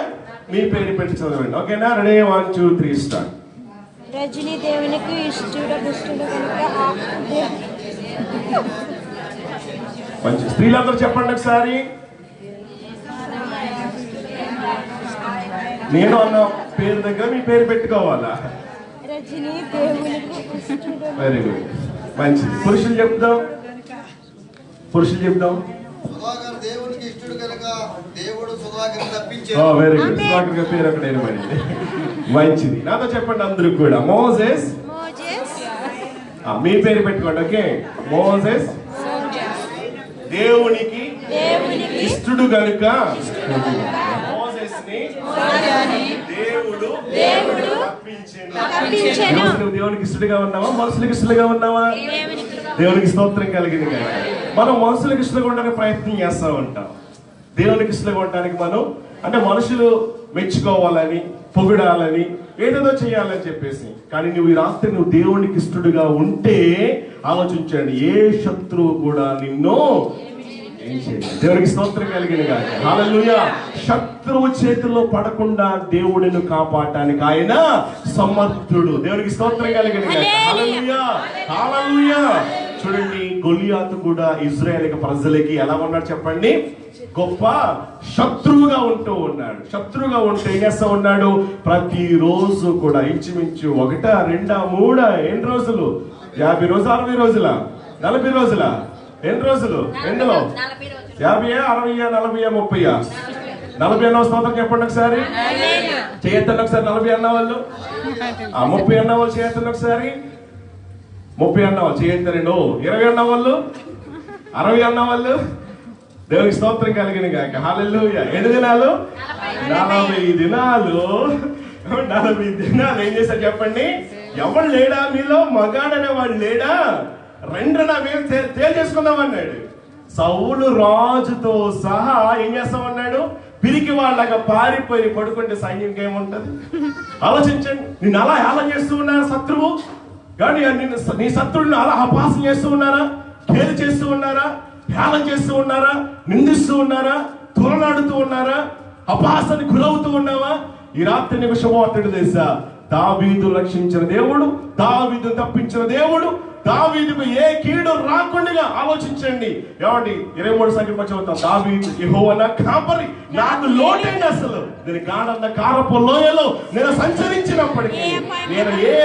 మీ పేరు పెట్టి చదవండి. ఓకేనా? రెడీ? 1 2 3 స్టార్ట్. రజనీ దేవునికి ఇష్టడు మంచి స్త్రీలందరూ చెప్పండి ఒకసారి. నేను అన్న పేరు దగ్గర మీ పేరు పెట్టుకోవాలా? వెరీ గుడ్, మంచిది. పురుషులు చెప్దాం. Very good. సుధాకర్ గారి పేరు అక్కడ ఏర్పడింది. మంచిది. నాతో చెప్పండి అందరూ కూడా. మోసెస్. మీ పేరు పెట్టుకోండి. ఓకే, మోసెస్ దేవునికి ఇష్టడు గనుక నువ్వు దేవునికి ఇష్టడుగా ఉన్నావా? మనుషులకు ఇష్టలుగా ఉన్నావా? దేవునికి స్తోత్రం కలిగింది కదా. మనం మనుషులకు ఇష్టలుగా ఉండడానికి ప్రయత్నం చేస్తూ ఉంటాం. దేవునికి ఇష్టలుగా ఉండడానికి మనం అంటే మనుషులు మెచ్చుకోవాలని, పొగిడాలని, ఏదేదో చేయాలని చెప్పేసి. కానీ నువ్వు ఈ రాత్రి నువ్వు దేవునికి ఇష్టడుగా ఉంటే ఆలోచించండి, ఏ శత్రువు కూడా నిన్ను దేవునికి స్తోత్రం కలిగిన గాక. హల్లెలూయా. శత్రువు చేతుల్లో పడకుండా దేవుడిని కాపాడటానికి ఆయన సమర్థుడు. దేవునికి స్తోత్రం కలిగిన గాక. హల్లెలూయా, హల్లెలూయా. చూడండి, గొలియాతు కూడా ఇశ్రాయేలు ప్రజలకి ఎలా ఉన్నాడు చెప్పండి? గొప్ప శత్రువుగా ఉంటూ ఉన్నాడు. శత్రువుగా ఉంటే ఏం చేస్తా ఉన్నాడు? ప్రతిరోజు కూడా ఇంచుమించు 1 2 3 ఎన్ని రోజులు? 50 రోజులు, 60 రోజుల, 40 రోజుల? ఎన్ని రోజులు? ఎందులో 50, 60, 40, 30? 40 అన్న స్తోత్రం చెప్పండి ఒకసారి. చేయొద్దండి ఒకసారి. 40 అన్న వాళ్ళు, 30 అన్న వాళ్ళు చేయొద్దండి ఒకసారి. 30 అన్న వాళ్ళు చేయొద్దండి. 20 అన్న వాళ్ళు, 60 అన్న వాళ్ళు. దేవునికి స్తోత్రం కలిగిన గాక. హల్లెలూయా. ఎన్ని దినాలు? 40 దినాలు. 40 దినాలు ఏం చేశారు చెప్పండి? ఎవరు లేడా మీలో? మగాడనే వాడు లేడా? రెండున మేము తేల్చేసుకుందాం అన్నాడు. సౌలు రాజుతో సహా ఏం చేస్తామన్నాడు? పిరికి వాళ్ళగా పారిపోయి పడుకుంటే సైన్యంకి ఏముంటది? ఆలోచించండి. నిన్ను అలా హేళన చేస్తూ ఉన్నారా శత్రువు? కానీ నీ శత్రువుని అలా అపహాసం చేస్తూ ఉన్నారా? కేలు చేస్తూ ఉన్నారా? హేళన చేస్తూ ఉన్నారా? నిందిస్తూ ఉన్నారా? తులనాడుతూ ఉన్నారా? అపహాసానికి గురవుతూ ఉన్నావా? ఈ రాత్రి నీకు శుభవార్తలు తెలుసా? దావీదు రక్షించిన దేవుడు, దావీదు తప్పించిన దేవుడు, దావీదుకు ఏ కీడు రాకుండా. ఆలోచించండి. ఏమండి? 23 సంఖ్య చదువుతాం. దావీదు యెహోవా నా కాపరి, నాకు లోటైంది అసలు. నేను గాఢంగా కారపు లోయలో నేను సంచరించినప్పటికీ నేను ఏ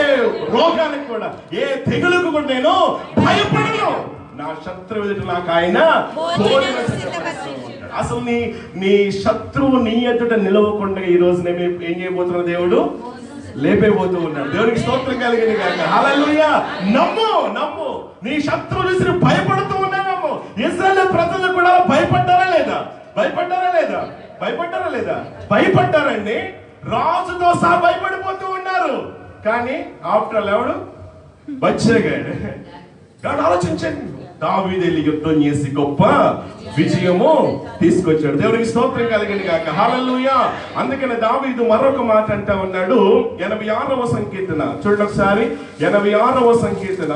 రోగానికి కూడా, ఏ తెగులకు కూడా నేను భయపడను. నా శత్రువు ఎదుట నాకు ఆయన అసలు నీ శత్రువు నీ ఎదుట నిలవకుండా ఈ రోజు నేను ఏం చేయబోతున్నా? దేవుడు లేపేపోతూ ఉన్నాడు. దేవునికి స్తోత్రం కలిగింది కాక. హల్లెలూయా. నమ్ము. నీ శత్రువు చూసి భయపడుతూ ఉన్నాము. ఇశ్రాయేలు ప్రజలు కూడా భయపడ్డారా లేదా? భయపడ్డారండి. రాజుతో సహా భయపడిపోతూ ఉన్నారు. కానీ ఆఫ్టర్ ఎవడు వచ్చేగాడు. కాబట్టి ఆలోచించండి, దావీదు వెళ్ళి యుద్ధం చేసి గొప్ప విజయము తీసుకొచ్చాడు. దేవునికి స్తోత్రం కలిగింది గాక. హల్లెలూయా. అందుకని దావీదు మరొక మాట అంటా ఉన్నాడు. 86వ సంకీర్తన చూడండి ఒకసారి. 86వ సంకీర్తన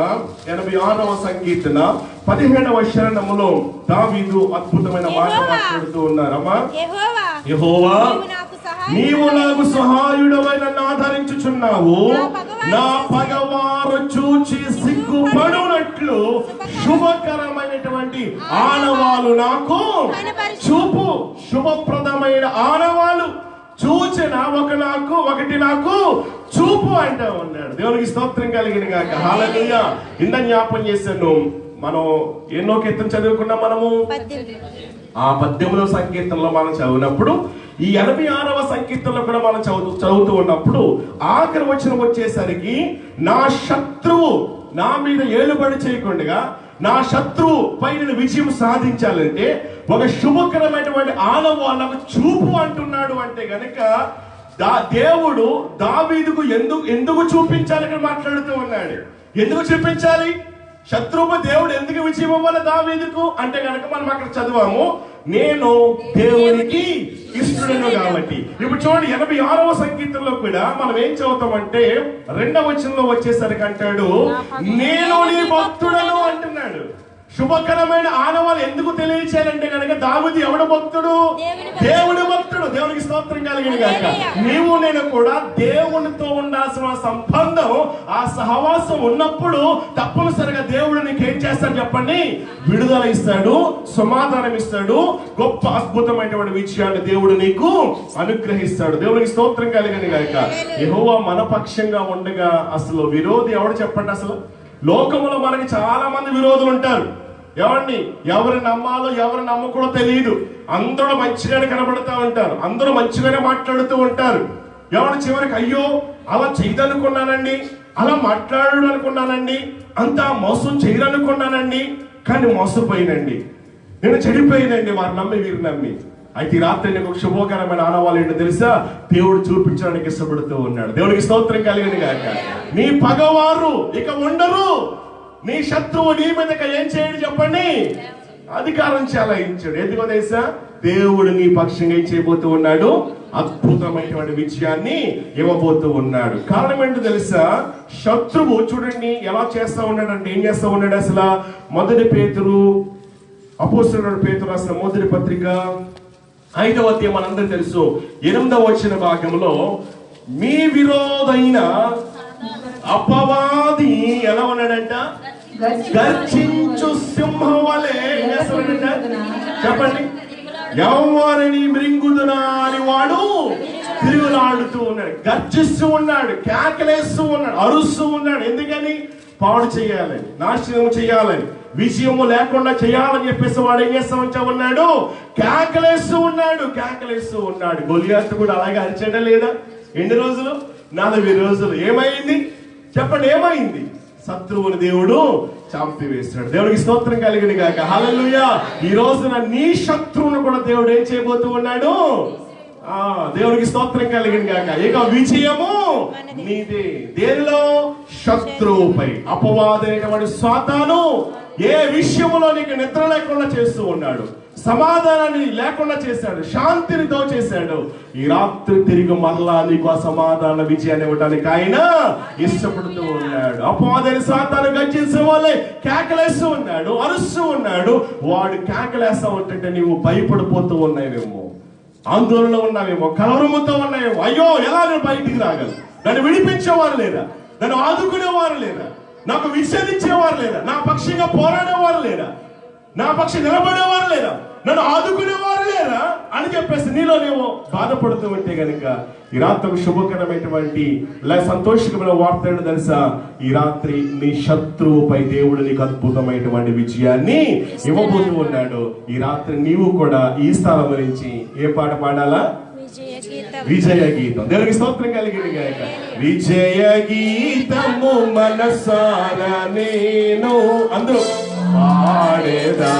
17వ శరణములో దావీదు అద్భుతమైన మాట మాట్లాడుతూ ఉన్నారమ్మా. యెహోవా, నీవు నాకు సహాయుడవై నన్ను ఆదరించుచున్నావు. నా పగవారు చూచి సిగ్గుపడునట్లు శుభకరమైనటువంటి ఆనవాలు నాకు చూపు. శుభప్రదమైన ఆనవాలు చూచిన ఒకటి నాకు చూపు అంటా ఉన్నాడు. దేవునికి స్తోత్రం కలిగిన గాక. హల్లెలూయా. ఇంత జ్ఞాపం చేశాను, మనం ఎన్నో కీర్తన చదువుకున్నాం. మనము ఆ 18వ సంకీర్తనలో మనం చదివినప్పుడు, ఈ 86వ సంకీర్తనలో కూడా మనం చదువుతూ ఉన్నప్పుడు ఆఖరి వచనం వచ్చేసరికి, నా శత్రువు నా మీద ఏలుబడి చేయకుండా నా శత్రువు పై నేను విజయం సాధించాలంటే ఒక శుభకరమైనటువంటి ఆనవాళ్ళకు చూపు అంటున్నాడు. అంటే గనక దేవుడు దావీదుకు ఎందుకు చూపించాలని మాట్లాడుతూ ఉన్నాడు. ఎందుకు చూపించాలి? శత్రువు దేవుడు ఎందుకు విజయం ఇవ్వాలి దావీదుకు అంటే గనక మనం అక్కడ చదివాము, నేను దేవునికి ఇష్టడను కాబట్టి. ఇప్పుడు చూడండి, 86వ సంకీర్తనలో కూడా మనం ఏం చదువుతామంటే 2వ వచనంలో వచ్చేసరికి అంటాడు, నేను నీ భక్తుడను అంటున్నాడు. శుభకరమైన ఆనవాళ్ళు ఎందుకు తెలియచేయాలంటే కనుక దావీదు ఎవడు భక్తుడు? దేవుడి భక్తుడు. దేవునికి స్తోత్రం కలిగిన గాక. నీవు నేను కూడా దేవునితో ఉండాల్సిన సంబంధం, ఆ సహవాసం ఉన్నప్పుడు తప్పనిసరిగా దేవుడు నీకేం చేస్తాడు చెప్పండి? విడుదల ఇస్తాడు, సమాధానం ఇస్తాడు, గొప్ప అద్భుతమైనటువంటి విజయాన్ని దేవుడు నీకు అనుగ్రహిస్తాడు. దేవునికి స్తోత్రం కలిగిన గాక. యెహోవా మన పక్షంగా ఉండగా అసలు విరోధి ఎవడు చెప్పండి? అసలు లోకములో మనకి చాలా మంది విరోధులు ఉంటారు. ఎవరిని నమ్మాలో ఎవరు నమ్మకూడదో తెలియదు. అందరూ మంచిగానే కనబడుతూ ఉంటారు, అందరూ మంచిగానే మాట్లాడుతూ ఉంటారు. చివరికి అయ్యో అలా చేయదనుకున్నానండి, అలా మాట్లాడు అనుకున్నానండి, అంతా మోసం చేయరనుకున్నానండి, కానీ మోసపోయినండి, నేను చెడిపోయినండి వారు నమ్మి వీరు నమ్మి. అయితే ఈ రాత్రి నీకు ఒక శుభకరమైన ఆనవాళ్ళు ఏంటో తెలుసా? దేవుడు చూపించడానికి ఇష్టపడుతూ ఉన్నాడు. దేవునికి స్తోత్రం కలిగిన గాక. నీ పగవారు ఇక ఉండరు, నీ శత్రువు నీ మీద ఏం చేయడు చెప్పండి? అధికారం చెలాయించాడు. ఎందుకో తెలుసా? దేవుడు నీ పక్షంగా ఏం చేయబోతూ ఉన్నాడు? అద్భుతమైనటువంటి విజయాన్ని ఇవ్వబోతూ ఉన్నాడు. కారణం ఏంటో తెలుసా? శత్రువు చూడండి ఎలా చేస్తా ఉన్నాడు అంటే, ఏం చేస్తా ఉన్నాడు అసలు? మొదటి పేతురు, అపోస్తలుడైన పేతురు రాసిన మొదటి పత్రిక 5వ అధ్యాయం మనందరికీ తెలుసు. 8వ వచన భాగంలో, మీ విరోధైన అపవాది ఎలా ఉన్నాడంట? గర్జించు సింహం వలె చెప్పండి, ఎవరిని మృంగుదునా అని వాడు తిరుగులాడుతూ ఉన్నాడు, గర్జిస్తూ ఉన్నాడు, కేకలేస్తూ ఉన్నాడు, అరుస్తూ ఉన్నాడు. ఎందుకని? పాడు చేయాలని, నాశనం చేయాలని, విజయము లేకుండా చేయాలని చెప్పేసి వాడు ఏం చేస్తా ఉన్నాడు? కేకలేస్తూ ఉన్నాడు. గొలియాతు కూడా అలాగే అరిచేయడం లేదా? ఎన్ని రోజులు? 40 రోజులు. ఏమైంది చెప్పండి? ఏమైంది? శత్రువుని దేవుడు చంపివేస్తాడు. దేవుడికి స్తోత్రం కలిగిన గాక. హల్లెలూయా. ఈ రోజున నీ శత్రువును కూడా దేవుడు ఏం చేయబోతూ ఉన్నాడు? దేవుడికి స్తోత్రం కలిగిన గాక. ఇక విజయము నీదే. దేనిలో? శత్రువుపై. అపవాదైనటువంటి సాతాను ఏ విషయములో నీకు నిద్ర లేకుండా చేస్తూ ఉన్నాడు, సమాధానాన్ని లేకుండా చేశాడు, శాంతిని దోచేశాడు. ఈ రాత్రి తిరిగి మరలా నీకు ఆ సమాధాన విజయాన్ని ఇవ్వడానికి ఆయన ఇష్టపడుతూ ఉన్నాడు. అపవాదైన సాతాను గర్జించే వాళ్ళే కేకలేస్తూ ఉన్నాడు, అరుస్తూ ఉన్నాడు. వాడు కేకలేస్తా ఉంటుంటే నీవు భయపడిపోతూ ఉన్నావేమో, ఆందోళనలో ఉన్నావేమో, కలవరముతో ఉన్నావేమో. అయ్యో ఎలా నేను బయటికి రాగలను? నన్ను విడిపించేవారు లేదా? నన్ను ఆదుకునేవారు లేదా? నాకు విషయాన్నిచ్చేవారు లేదా? నా పక్షంగా పోరాడేవారు లేదా? నా పక్షం నిలబడేవారు లేదా? నన్ను ఆదుకునేవారు లేదా అని చెప్పేసి నీలో నీవు బాధపడుతూ ఉంటే గనుక ఈ రాత్రి ఒక శుభకరమైనటువంటి సంతోషకరమైన వార్త ఏంటో తెలుసా? ఈ రాత్రి నీ శత్రువుపై దేవుడు నీకు అద్భుతమైనటువంటి విజయాన్ని ఇవ్వబోతూ ఉన్నాడు. ఈ రాత్రి నీవు కూడా ఈ స్థలం గురించి ఏ పాట పాడాలా? విజయ గీతం. దేవునికి స్తోత్రం కలిగింది గాక. విజయ గీతము మనసారా నేను అందరూ పాడేదా.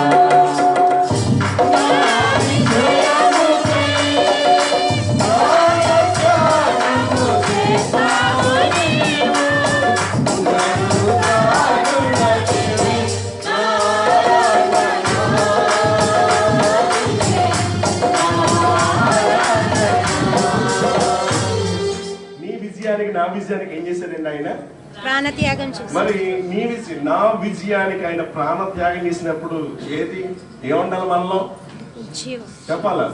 ఆయన ప్రాణత్యాగం చేసి. మరి నీ నా విజయానికి ఆయన ప్రాణత్యాగం చేసినప్పుడు ఏముండాలి మనలో? చెప్పాలా?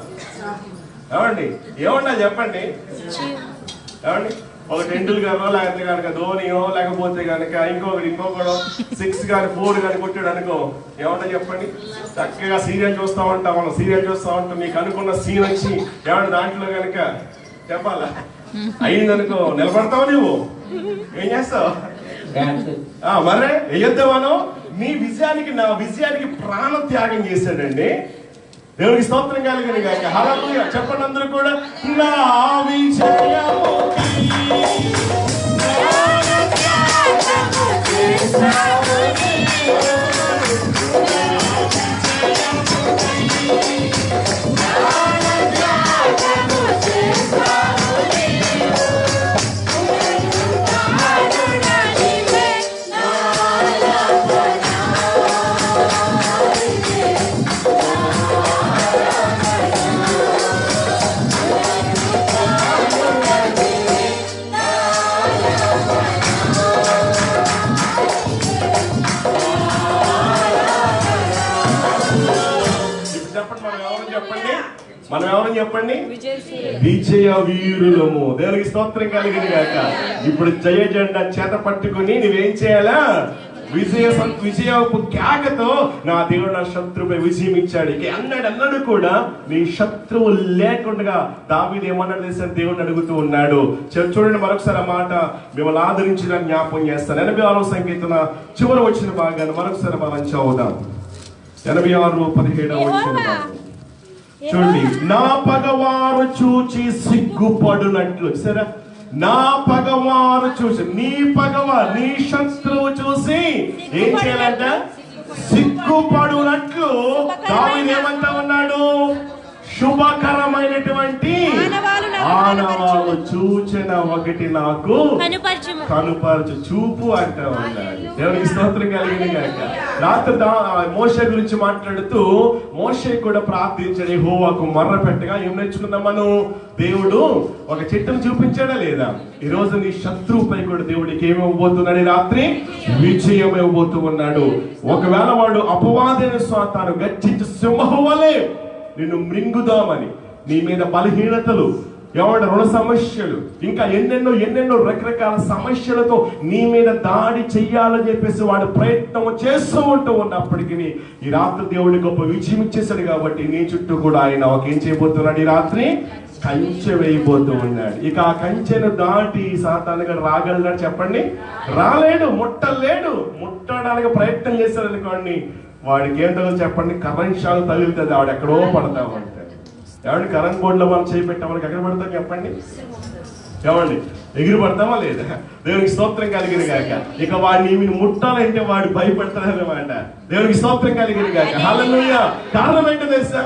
ఏమండి ఏమన్నా చెప్పండి. ఏమండి ఒక టెండూల్కర్ లేకపోతే కనుక ధోనియో లేకపోతే కనుక ఇంకొకడు 6 కానీ 4 కానీ కొట్టాడు అనుకో, ఏమన్నా చెప్పండి. చక్కగా సీరియల్ చూస్తా ఉంటాం, మనం సీరియల్ చూస్తా ఉంటాం. నీకు అనుకున్న సీన్ వచ్చి ఏమన్నా దాంట్లో కనుక చెప్పాలా అయిందనుకో, నిలబడతావు నువ్వు, ఏం చేస్తావు? మరే వేయొద్దామను. నీ విజయానికి నా విజయానికి ప్రాణ త్యాగం చేశాడండి. దేవునికి స్తోత్రం కలిగింది గాక. హల్లెలూయా చెప్పండి అందరూ కూడా. నా విజయము మనం ఎవరని చెప్పండి? విజయ వీరులము. దేవునికి స్తోత్రం కలిగింది గాక. ఇప్పుడు జయ జెండా చేత పట్టుకుని నువ్వేం చేయాలా? విజయపు కేకతో నా దేవుడు నా శత్రువుపై విజయం ఇచ్చాడు. అన్నాడు కూడా నీ శత్రువు లేకుండా దావీదు ఏమన్నాడు తెలుసా? దేవుడిని అడుగుతూ ఉన్నాడు. చూడండి మరొకసారి ఆ మాట మిమ్మల్ని ఆదరించిన జ్ఞాపకం చేస్తాను. 86వ సంకీర్తన చివరి వచ్చిన భాగాన్ని మరొకసారి మనం చదువుదాం. 86:17 వచ్చిన భాగం చూడండి. నా పగవారు చూచి సిగ్గుపడునట్లు. సరే, నా పగవారు చూసి, నీ పగవారు నీ శత్రువు చూసి ఏం చేయాలంట? సిగ్గుపడునట్లు. దావీదు ఏమంటా ఉన్నాడు? శుభకరమైనటువంటి ఆనవాలు చూచిన ఒకటి నాకు కనుపరచు. చూపు అంటా ఉన్నాడు. దేవునికి స్తోత్రం కలిగింది గాక. రాత్రి మోషే గురించి మాట్లాడుతూ మోషే కూడా ప్రార్థించాడు, యెహోవాకు మొర్ర పెట్టగా ఏం నేర్చుకుందాం మనం? దేవుడు ఒక చెట్టును చూపించాడా లేదా? ఈ రోజు నీ శత్రువుపై కూడా దేవుడికి ఏమి ఇవ్వబోతున్నాడు? రాత్రి విజయం ఇవ్వబోతూ ఉన్నాడు. ఒకవేళ వాడు అపవాదైన స్వాతాను గర్జించి సింహం వలె నిన్ను మృంగుదామని, నీ మీద బలహీనతలు, ఎవడ రుణ సమస్యలు, ఇంకా ఎన్నెన్నో రకరకాల సమస్యలతో నీ మీద దాడి చెయ్యాలని చెప్పేసి వాడు ప్రయత్నం చేస్తూ ఉన్నప్పటికీ ఈ రాత్రి దేవుడి గొప్ప విజయం ఇచ్చేసాడు. కాబట్టి నీ చుట్టూ కూడా ఆయన ఏం చేయబోతున్నాడు? ఈ రాత్రి కంచె వేయబోతూ ఉన్నాడు. ఇక ఆ కంచెను దాటి సాతాను గారు రాగలడా? చెప్పండి. రాలేడు, ముట్టలేడు. ముట్టడానికి ప్రయత్నం చేశాడు అనుకోండి, వాడికి ఏంటో చెప్పండి, కరెంట్ షాక్ తగులుతుంది, ఆవిడ ఎక్కడో పడతావు అంటాడు. ఏమండి కరెంట్ బోర్డులో మనం చేపెట్టాం, మనకి ఎక్కడ పడతాం చెప్పండి? ఏమండి ఎగిరి పడతామా లేదా? దేవునికి స్తోత్రం కలిగింది గాక. ఇక వాడిని ముట్టాలంటే వాడు భయపడతాడన్నమాట. దేవునికి స్తోత్రం కలిగింది గాక. హల్లెలూయా. కారణం ఏంటో తెలుసా?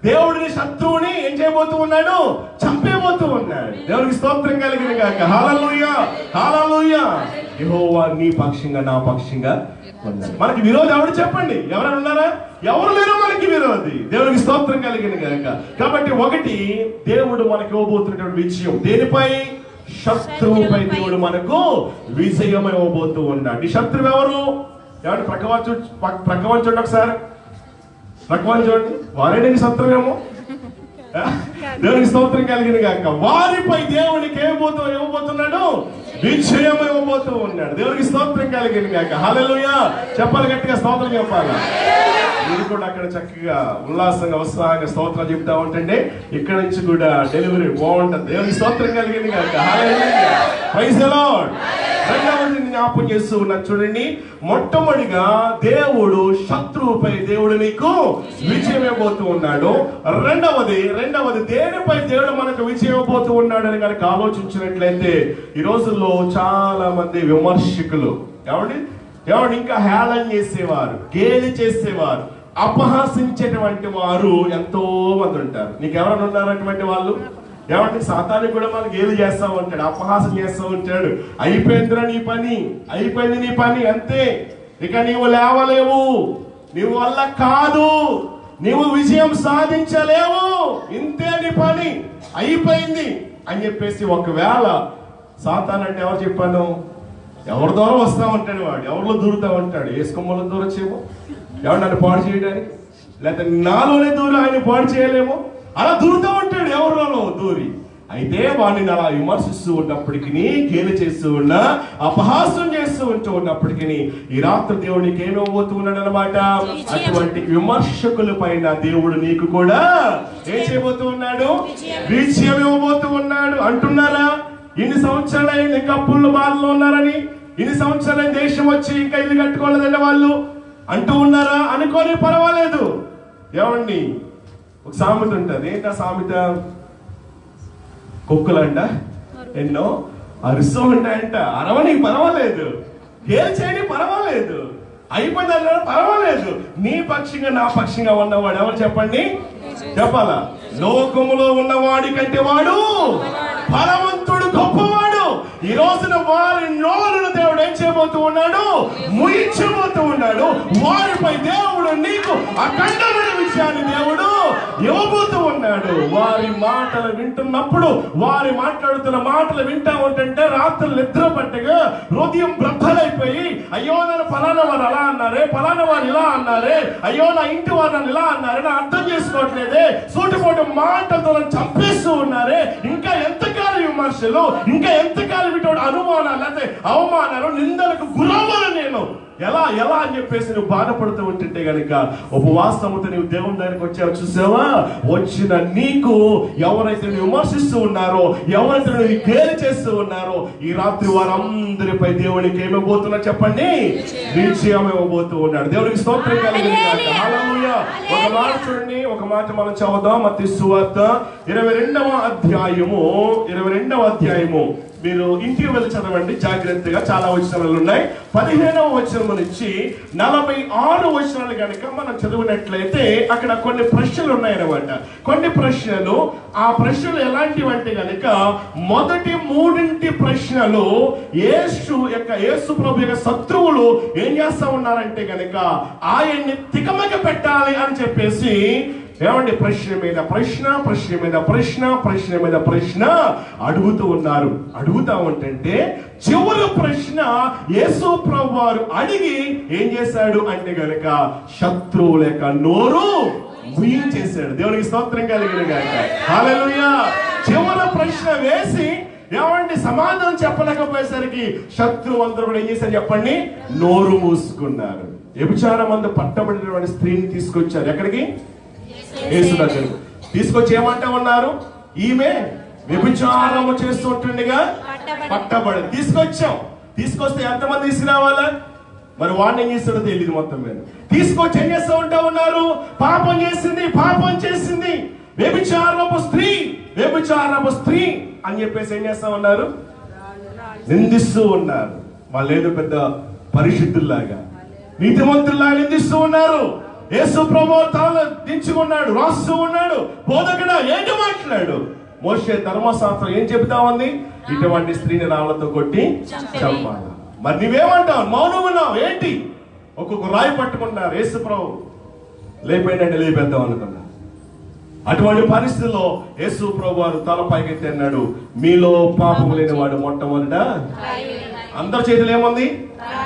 దేవుడిని శత్రువుని ఏం చేయబోతూ ఉన్నాడు? చంపేబోతూ ఉన్నాడు. దేవునికి స్తోత్రం కలిగింది గాక. హల్లెలూయా హల్లెలూయా. యెహోవా నీ పక్షంగా నా పక్షంగా ఉన్నాడు. మనకి విరోధి ఎవరు చెప్పండి? ఎవరైనా ఉన్నారా? ఎవరు లేరు మనకి విరోధి. దేవునికి స్తోత్రం కలిగింది గాక. కాబట్టి ఒకటి, దేవుడు మనకి ఇవ్వబోతున్నటువంటి విజయం దేనిపై? శత్రువుపై దేవుడు మనకు విజయం ఇవ్వబోతూ ఉన్నాడు. ఈ శత్రువు ఎవరు? ఎవరు? ప్రక్కవారు చూడండి ఒకసారి. ప్రక్కవారు చూడండి. వారే శత్రువేమో. దేవునికి స్తోత్రం కలిగింది గాక. వారిపై దేవునికి ఇవ్వబోతున్నాడు? విజయం ఇవ్వబోతూ ఉన్నాడు. దేవునికి స్తోత్రం కలిగింది గాక. హల్లెలూయా. చెప్పాలి గట్టిగా, స్తోత్రం చెప్పాలి. మీరు కూడా అక్కడ చక్కగా ఉల్లాసంగా ఉత్సాహంగా స్తోత్రం చెప్తా ఉంటండి. ఇక్కడ నుంచి కూడా డెలివరీ బాగుంటుంది. దేవునికి స్తోత్రం కలిగింది గాక. హల్లెలూయా. Praise the lord. రెండవది జ్ఞాపకం చేస్తూ ఉన్నాను చూడండి. మొట్టమొదటిగా దేవుడు శత్రువుపై దేవుడు నీకు విజయం ఇవ్వబోతూ ఉన్నాడు. రెండవది దేనిపై దేవుడు మనకు విజయం ఇవ్వబోతూ ఉన్నాడు అని కనుక ఆలోచించినట్లయితే, ఈ రోజుల్లో చాలా మంది విమర్శకులు ఎవడు ఇంకా హేళన చేసేవారు, గేలి చేసేవారు, అపహాసించేటువంటి వారు ఎంతో మంది ఉంటారు. నీకు ఎవరైనా ఉన్నారు అటువంటి వాళ్ళు? ఏమంటే సాతాను కూడా మనకి గేలి చేస్తా ఉంటాడు, అపహాసం చేస్తూ ఉంటాడు. అయిపోయిందిరా నీ పని, అయిపోయింది నీ పని, అంతే, ఇక నీవు లేవలేవు, నీవు వల్ల కాదు, నీవు విజయం సాధించలేవు, ఇంతే నీ పని, అయిపోయింది అని చెప్పేసి. ఒకవేళ సాతాను అంటే ఎవరు చెప్పాను? ఎవరి ద్వారా వస్తా ఉంటాడు వాడు, ఎవరిలో దూరుతా ఉంటాడు. ఏసుకొమ్మలో దూరొచ్చేమో, ఎవరు నన్ను పాడు చేయడానికి, లేకపోతే నాలోనే దూరి ఆయన పాడు చేయలేమో, అలా దూరుతూ ఉంటాడు ఎవరిలో దూరి. అయితే వాడిని అలా విమర్శిస్తూ ఉన్నప్పటికీ, గేలి చేస్తూ ఉన్నా, అపహాస్యం చేస్తూ ఉన్నప్పటికీ ఈ రాత్రి దేవుడికి ఏమి ఇవ్వబోతూ ఉన్నాడు అనమాట. అటువంటి విమర్శకుల పైన దేవుడు నీకు కూడా ఏం చేయబోతూ ఉన్నాడు? విజయం ఇవ్వబోతూ ఉన్నాడు. అంటున్నారా ఇన్ని సంవత్సరాలు ఇంకా అప్పుల బాధలో ఉన్నారని, ఇన్ని సంవత్సరాలు దేశం వచ్చి ఇంకా ఇల్లు కట్టుకోలేదండి వాళ్ళు అంటూ ఉన్నారా? అనుకోని పర్వాలేదు. ఏమండి, ఒక సామెత ఉంటుంది. ఏంటా సామెత? కుక్కలంట ఎన్నో అరుస్తూ ఉంటాయంట. అరవని పర్వాలేదు, గేలు చేయని పర్వాలేదు, అయిపోయిందన్న పర్వాలేదు. నీ పక్షంగా నా పక్షంగా ఉన్నవాడు ఎవరు చెప్పండి? చెప్పాలా? లోకములో ఉన్నవాడి కంటే వాడు బలవంతుడు, గొప్పవాడు. ఈ రోజున వారి నోరును దేవుడు ఏం చేయబోతూ ఉన్నాడు? ముయించబోతూ ఉన్నాడు. వారిపై దేవుడు నీకు అఖండమైన విషయాన్ని దేవుడు ఇవ్వబోతూ ఉన్నాడు. వారి మాటలు వింటున్నప్పుడు, వారి మాట్లాడుతున్న మాటలు వింటా ఉంటుంటే రాత్రులు నిద్ర పట్టగా హృదయం బ్రద్దలైపోయి, అయ్యో నన్ను ఫలానా వారు అలా అన్నారే, ఫలానా వారు ఇలా అన్నారే, అయ్యో నా ఇంటి వారు నన్ను ఇలా అన్నారే, నా అర్థం చేసుకోవట్లేదే, సూటిపోటు మాటలతో నన్ను చంపేస్తూ ఉన్నారే, ఇంకా ఎంతకాలం విమర్శలు, ఇంకా ఎంతకాలం ఇటువంటి అనుమానాలు, లేకపోతే అవమానాలు, నిందలకు గురవ్వాలి నేను ఎలా ఎలా అని చెప్పేసి నువ్వు బాధపడుతూ ఉంటుంటే గనుక ఉపవాసముతో నువ్వు దేవుని దగ్గరికి వచ్చావు. చూసావా? వచ్చిన నీకు ఎవరైతే నువ్వు విమర్శిస్తూ ఉన్నారో, ఎవరైతే నువ్వు గేలి చేస్తూ ఉన్నారో, ఈ రాత్రి వారందరిపై దేవునికి ఏమైపోతున్నా చెప్పండి? విజయం ఇవ్వబోతూ ఉన్నాడు. దేవునికి స్తోత్రం కలిగింది. హల్లెలూయా. ఒక మాట చూడండి, ఒక మాట మనం చదువుదాం. మత్తయి సువార్త 22వ అధ్యాయము మీరు ఇంటికి వెళ్ళి చదవండి జాగ్రత్తగా. చాలా వచనాలు ఉన్నాయి. 15వ వచనం నుంచి 46 వచనాలు కనుక మనం చదివినట్లయితే అక్కడ కొన్ని ప్రశ్నలు ఉన్నాయన్నమాట. కొన్ని ప్రశ్నలు, ఆ ప్రశ్నలు ఎలాంటివంటే కనుక మొదటి 3 ప్రశ్నలు యేసు ప్రభు యొక్క శత్రువులు ఏం చేస్తా ఉన్నారంటే కనుక ఆయన్ని తికమక పెట్టాలి అని చెప్పేసి ఏమండి ప్రశ్న మీద ప్రశ్న, ప్రశ్న మీద ప్రశ్న, ప్రశ్న మీద ప్రశ్న అడుగుతూ ఉన్నారు. అడుగుతా ఉంటే చివరి ప్రశ్న యేసు ప్రభు వారు అడిగి ఏం చేశాడు అంటే గనక శత్రువుల యొక్క నోరు ముయించేశాడు. దేవునికి స్తోత్రం కలిగిన గాక. హల్లెలూయా. చివరి ప్రశ్న వేసి ఏమండి సమాధానం చెప్పలేకపోయేసరికి శత్రువు అందరూ కూడా ఏం చేశారు చెప్పండి? నోరు మూసుకున్నారు. వ్యభిచారం అందు పట్టబడినటువంటి స్త్రీని తీసుకొచ్చారు. ఎక్కడికి? యేసు దగ్గరకు తీసుకొచ్చి ఏమంటా ఉన్నారు? ఈమె వ్యభిచారము చేస్తుంటుండగా పట్టబడి తీసుకొస్తే ఎంతమంది తీసుకురావాలా? మరి వాడిని ఏం చేస్తాడో తెలియదు. మొత్తం మీద తీసుకొచ్చి ఏం చేస్తూ ఉంటా ఉన్నారు? పాపం చేసింది వ్యభిచారపు స్త్రీ అని చెప్పేసి ఏం చేస్తా ఉన్నారు? నిందిస్తూ ఉన్నారు. వాళ్ళు ఏదో పెద్ద పరిశుద్ధుల్లాగా, నీతిమంతుల్లాగా నిందిస్తూ ఉన్నారు. యేసు ప్రభు తాను దించుకున్నాడు, రాస్తూ ఉన్నాడు. బోధకుడా ఏంటి మాట్లాడు? మోషే ధర్మశాస్త్రం ఏం చెబుతా ఉంది? ఇటువంటి స్త్రీని రాళ్లతో కొట్టి చంపాలి. మరి నువ్వేమంటావు? మౌనం ఉన్నావు ఏంటి? ఒక్కొక్క రాయి పట్టుకున్నారు. యేసు ప్రభు లేపేంటే లేపేద్దాం అనుకున్నారు. అటువంటి పరిస్థితుల్లో యేసు ప్రభు వారు తల పైకెత్తి అన్నాడు, మీలో పాపము లేని వాడు మొట్టమొదట. అందరి చేతులు ఏముంది?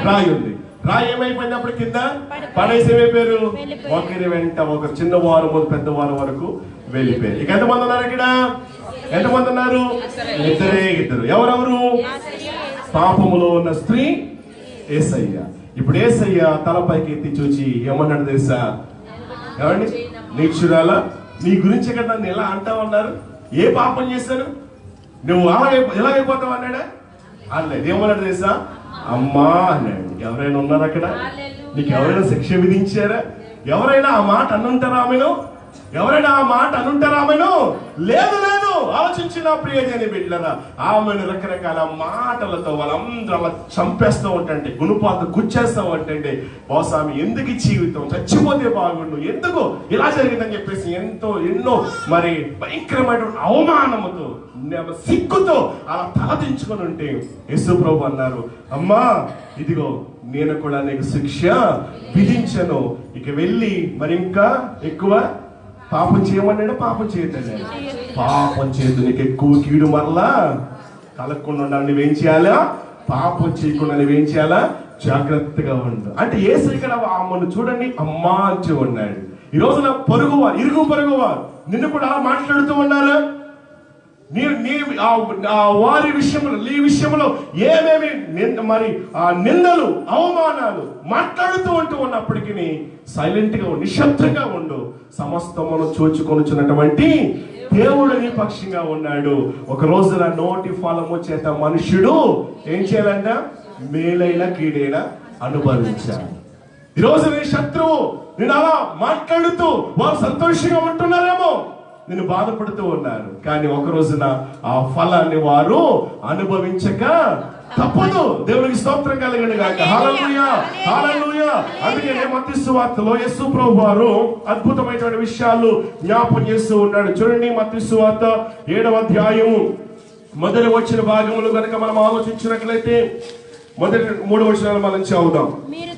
రాయి ఉంది. రాయి ఏమైపోయినప్పుడు కింద పడేసి ఏమైపోయారు? ఒకరి వెంట ఒక చిన్నవారు మొదలు పెద్దవారు వరకు వెళ్ళిపోయారు. ఇక ఎంతమంది ఉన్నారు ఇక్కడ? ఎంతమంది ఉన్నారు? ఇద్దరు. ఎవరెవరు? పాపములో ఉన్న స్త్రీ, యేసయ్య. ఇప్పుడు యేసయ్య తలపైకి ఎత్తి చూచి ఏమన్నాడు తెలుసా? ఏమండి నీచురాలా, నీ గురించి ఇక్కడ నన్ను ఎలా అంటా ఉన్నారు? ఏ పాపం చేశాను? నువ్వు ఎలాగైపోతావు అన్నాడా? అనలేదు. ఏమన్నాడు తెలుసా? అమ్మా అన్నాడు. ఎవరైనా ఉన్నారు అక్కడ? నీకు ఎవరైనా శిక్ష విధించారా? ఎవరైనా ఆ మాట అనుంటారా ఆమెను? లేదు. ఆలోచించిన ప్రియజని బిడ్డలారా, ఆమెను రకరకాల మాటలతో వాళ్ళందరూ అలా చంపేస్తూ ఉంటండి, గుణపాత గుచ్చేస్తూ ఉంటండి. బహుశా ఎందుకు ఈ జీవితం, చచ్చిపోతే బాగుండు, ఎందుకు ఇలా జరిగిందని చెప్పేసి ఎన్నో మరి భయంకరమైన అవమానముతో, సిగ్గుతో అలా తలదించుకొని ఉంటే యేసు ప్రభు అన్నారు, అమ్మా ఇదిగో నేను కూడా నీకు శిక్ష విధించను. ఇక వెళ్ళి మరి ఇంకా ఎక్కువ పాపం చేయమన్నాడు. పాపం చేయొద్దండి. పాపం చేయదు, నీకు ఎక్కువ కీడు మరలా కలగకుండా ఉండాలి. నువ్వేం చేయాలా? పాపం చేయకుండా నువ్వేం చేయాలా? జాగ్రత్తగా ఉండు. అంటే యేసు ఇక్కడ ఆమెను చూడండి అమ్మా అంటూ ఉన్నాడు. ఈ రోజున పొరుగువారు, ఇరుగు పొరుగువారు నిన్ను కూడా అలా మాట్లాడుతూ ఉన్నారా? వారి విషయంలో, నీ విషయంలో ఏమేమి మరి నిందలు, అవమానాలు మాట్లాడుతూ ఉన్నప్పటికీ సైలెంట్ గా ఉండు, నిశ్శబ్దంగా ఉండు. సమస్తమును చూచుకొనుచున్నటువంటి దేవుడు నీ పక్షంగా ఉన్నాడు. ఒక రోజున నోటి ఫలము చేత మనుష్యుడు ఏం చేయాలంట? మేలైన కీడైన అనుభవించాలి. ఈ రోజు నీ శత్రువు నేను అలా మాట్లాడుతూ వారు సంతోషంగా ఉంటున్నారేమో, నిన్ను బాధపడుతూ ఉన్నారు. కానీ ఒక రోజున ఆ ఫలాన్ని వారు అనుభవించక తప్పదు. దేవునికి స్తోత్రం కలగండి గాక. హల్లెలూయా, హల్లెలూయా. అందుకే మత్తయి సువార్తలో యేసు ప్రభు వారు అద్భుతమైనటువంటి విషయాలు జ్ఞాపకం చేస్తూ ఉన్నాడు. చూడండి, మత్తయి సువార్త 7వ అధ్యాయము మొదటి వచ్చిన భాగములు కనుక మనం ఆలోచించినట్లయితే మొదటి 3 వచనాలు మనం చదువుదాం. మీరు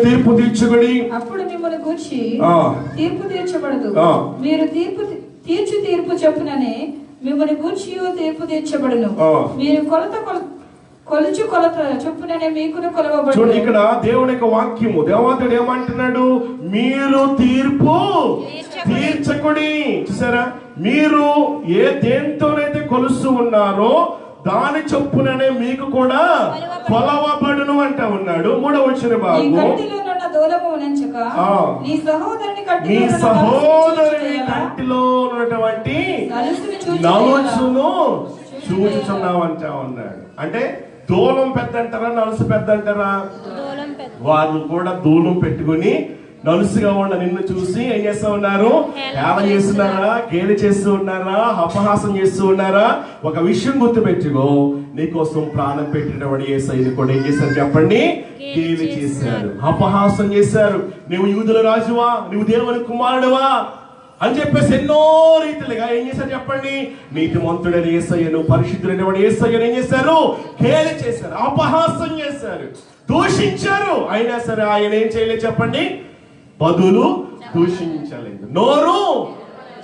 తీర్పు తీర్చుకుడి, అప్పుడు మిమ్మల్ని గూర్చి తీర్పు తీర్చబడదు. మీరు తీర్పు చెప్పుననే మిమ్మల్ని గూర్చి తీర్పు తీర్చబడును. మీరు కొలుచు కొలత చొప్పుననే మీకును కొలవబడును. చూడండి, ఇక్కడ దేవుని యొక్క వాక్యము, దేవదేవుడు ఏమంటున్నాడు? మీరు తీర్పు తీర్చకుడి. చూసారా? మీరు దేంతోనైతే కొలుస్తూ ఉన్నారో దాని చొప్పుననే మీకు కూడా కొలవబడును అంటా ఉన్నాడు. 3వ వచన భాగం, నీ సహోదరుని కంటిలో ఉన్నటువంటి నలుసును చూచుచున్నావు అంటా ఉన్నాడు. అంటే దూలం పెద్ద అంటారా, నలుసు పెద్ద అంటారా? వారు కూడా దూలం పెట్టుకుని నలుసుగా ఉన్న నిన్ను చూసి ఏం చేస్తూ ఉన్నారు? హేళన చేస్తున్నారా? గేలి చేస్తూ ఉన్నారా? అపహాసం చేస్తూ ఉన్నారా? ఒక విషయం గుర్తుపెట్టుకో, నీకోసం ప్రాణం పెట్టినవాడు యేసయ్యను కూడా ఏం చేశారు చెప్పండి? గేలి చేశారు, అపహాసం చేశారు. నువ్వు యూదుల రాజువా, నువ్వు దేవుని కుమారుడువా అని చెప్పేసి ఎన్నో రీతిలుగా ఏం చేశారు చెప్పండి? నీతిమంతుడైన యేసయ్యను, పరిశుద్ధుడైనవాడు యేసయ్యను ఏం చేశారు? గేలి చేశారు, అపహాసం చేశారు, దూషించారు. అయినా సరే ఆయన ఏం చేయలేదు చెప్పండి? బదులు దూషించలేదు, నోరు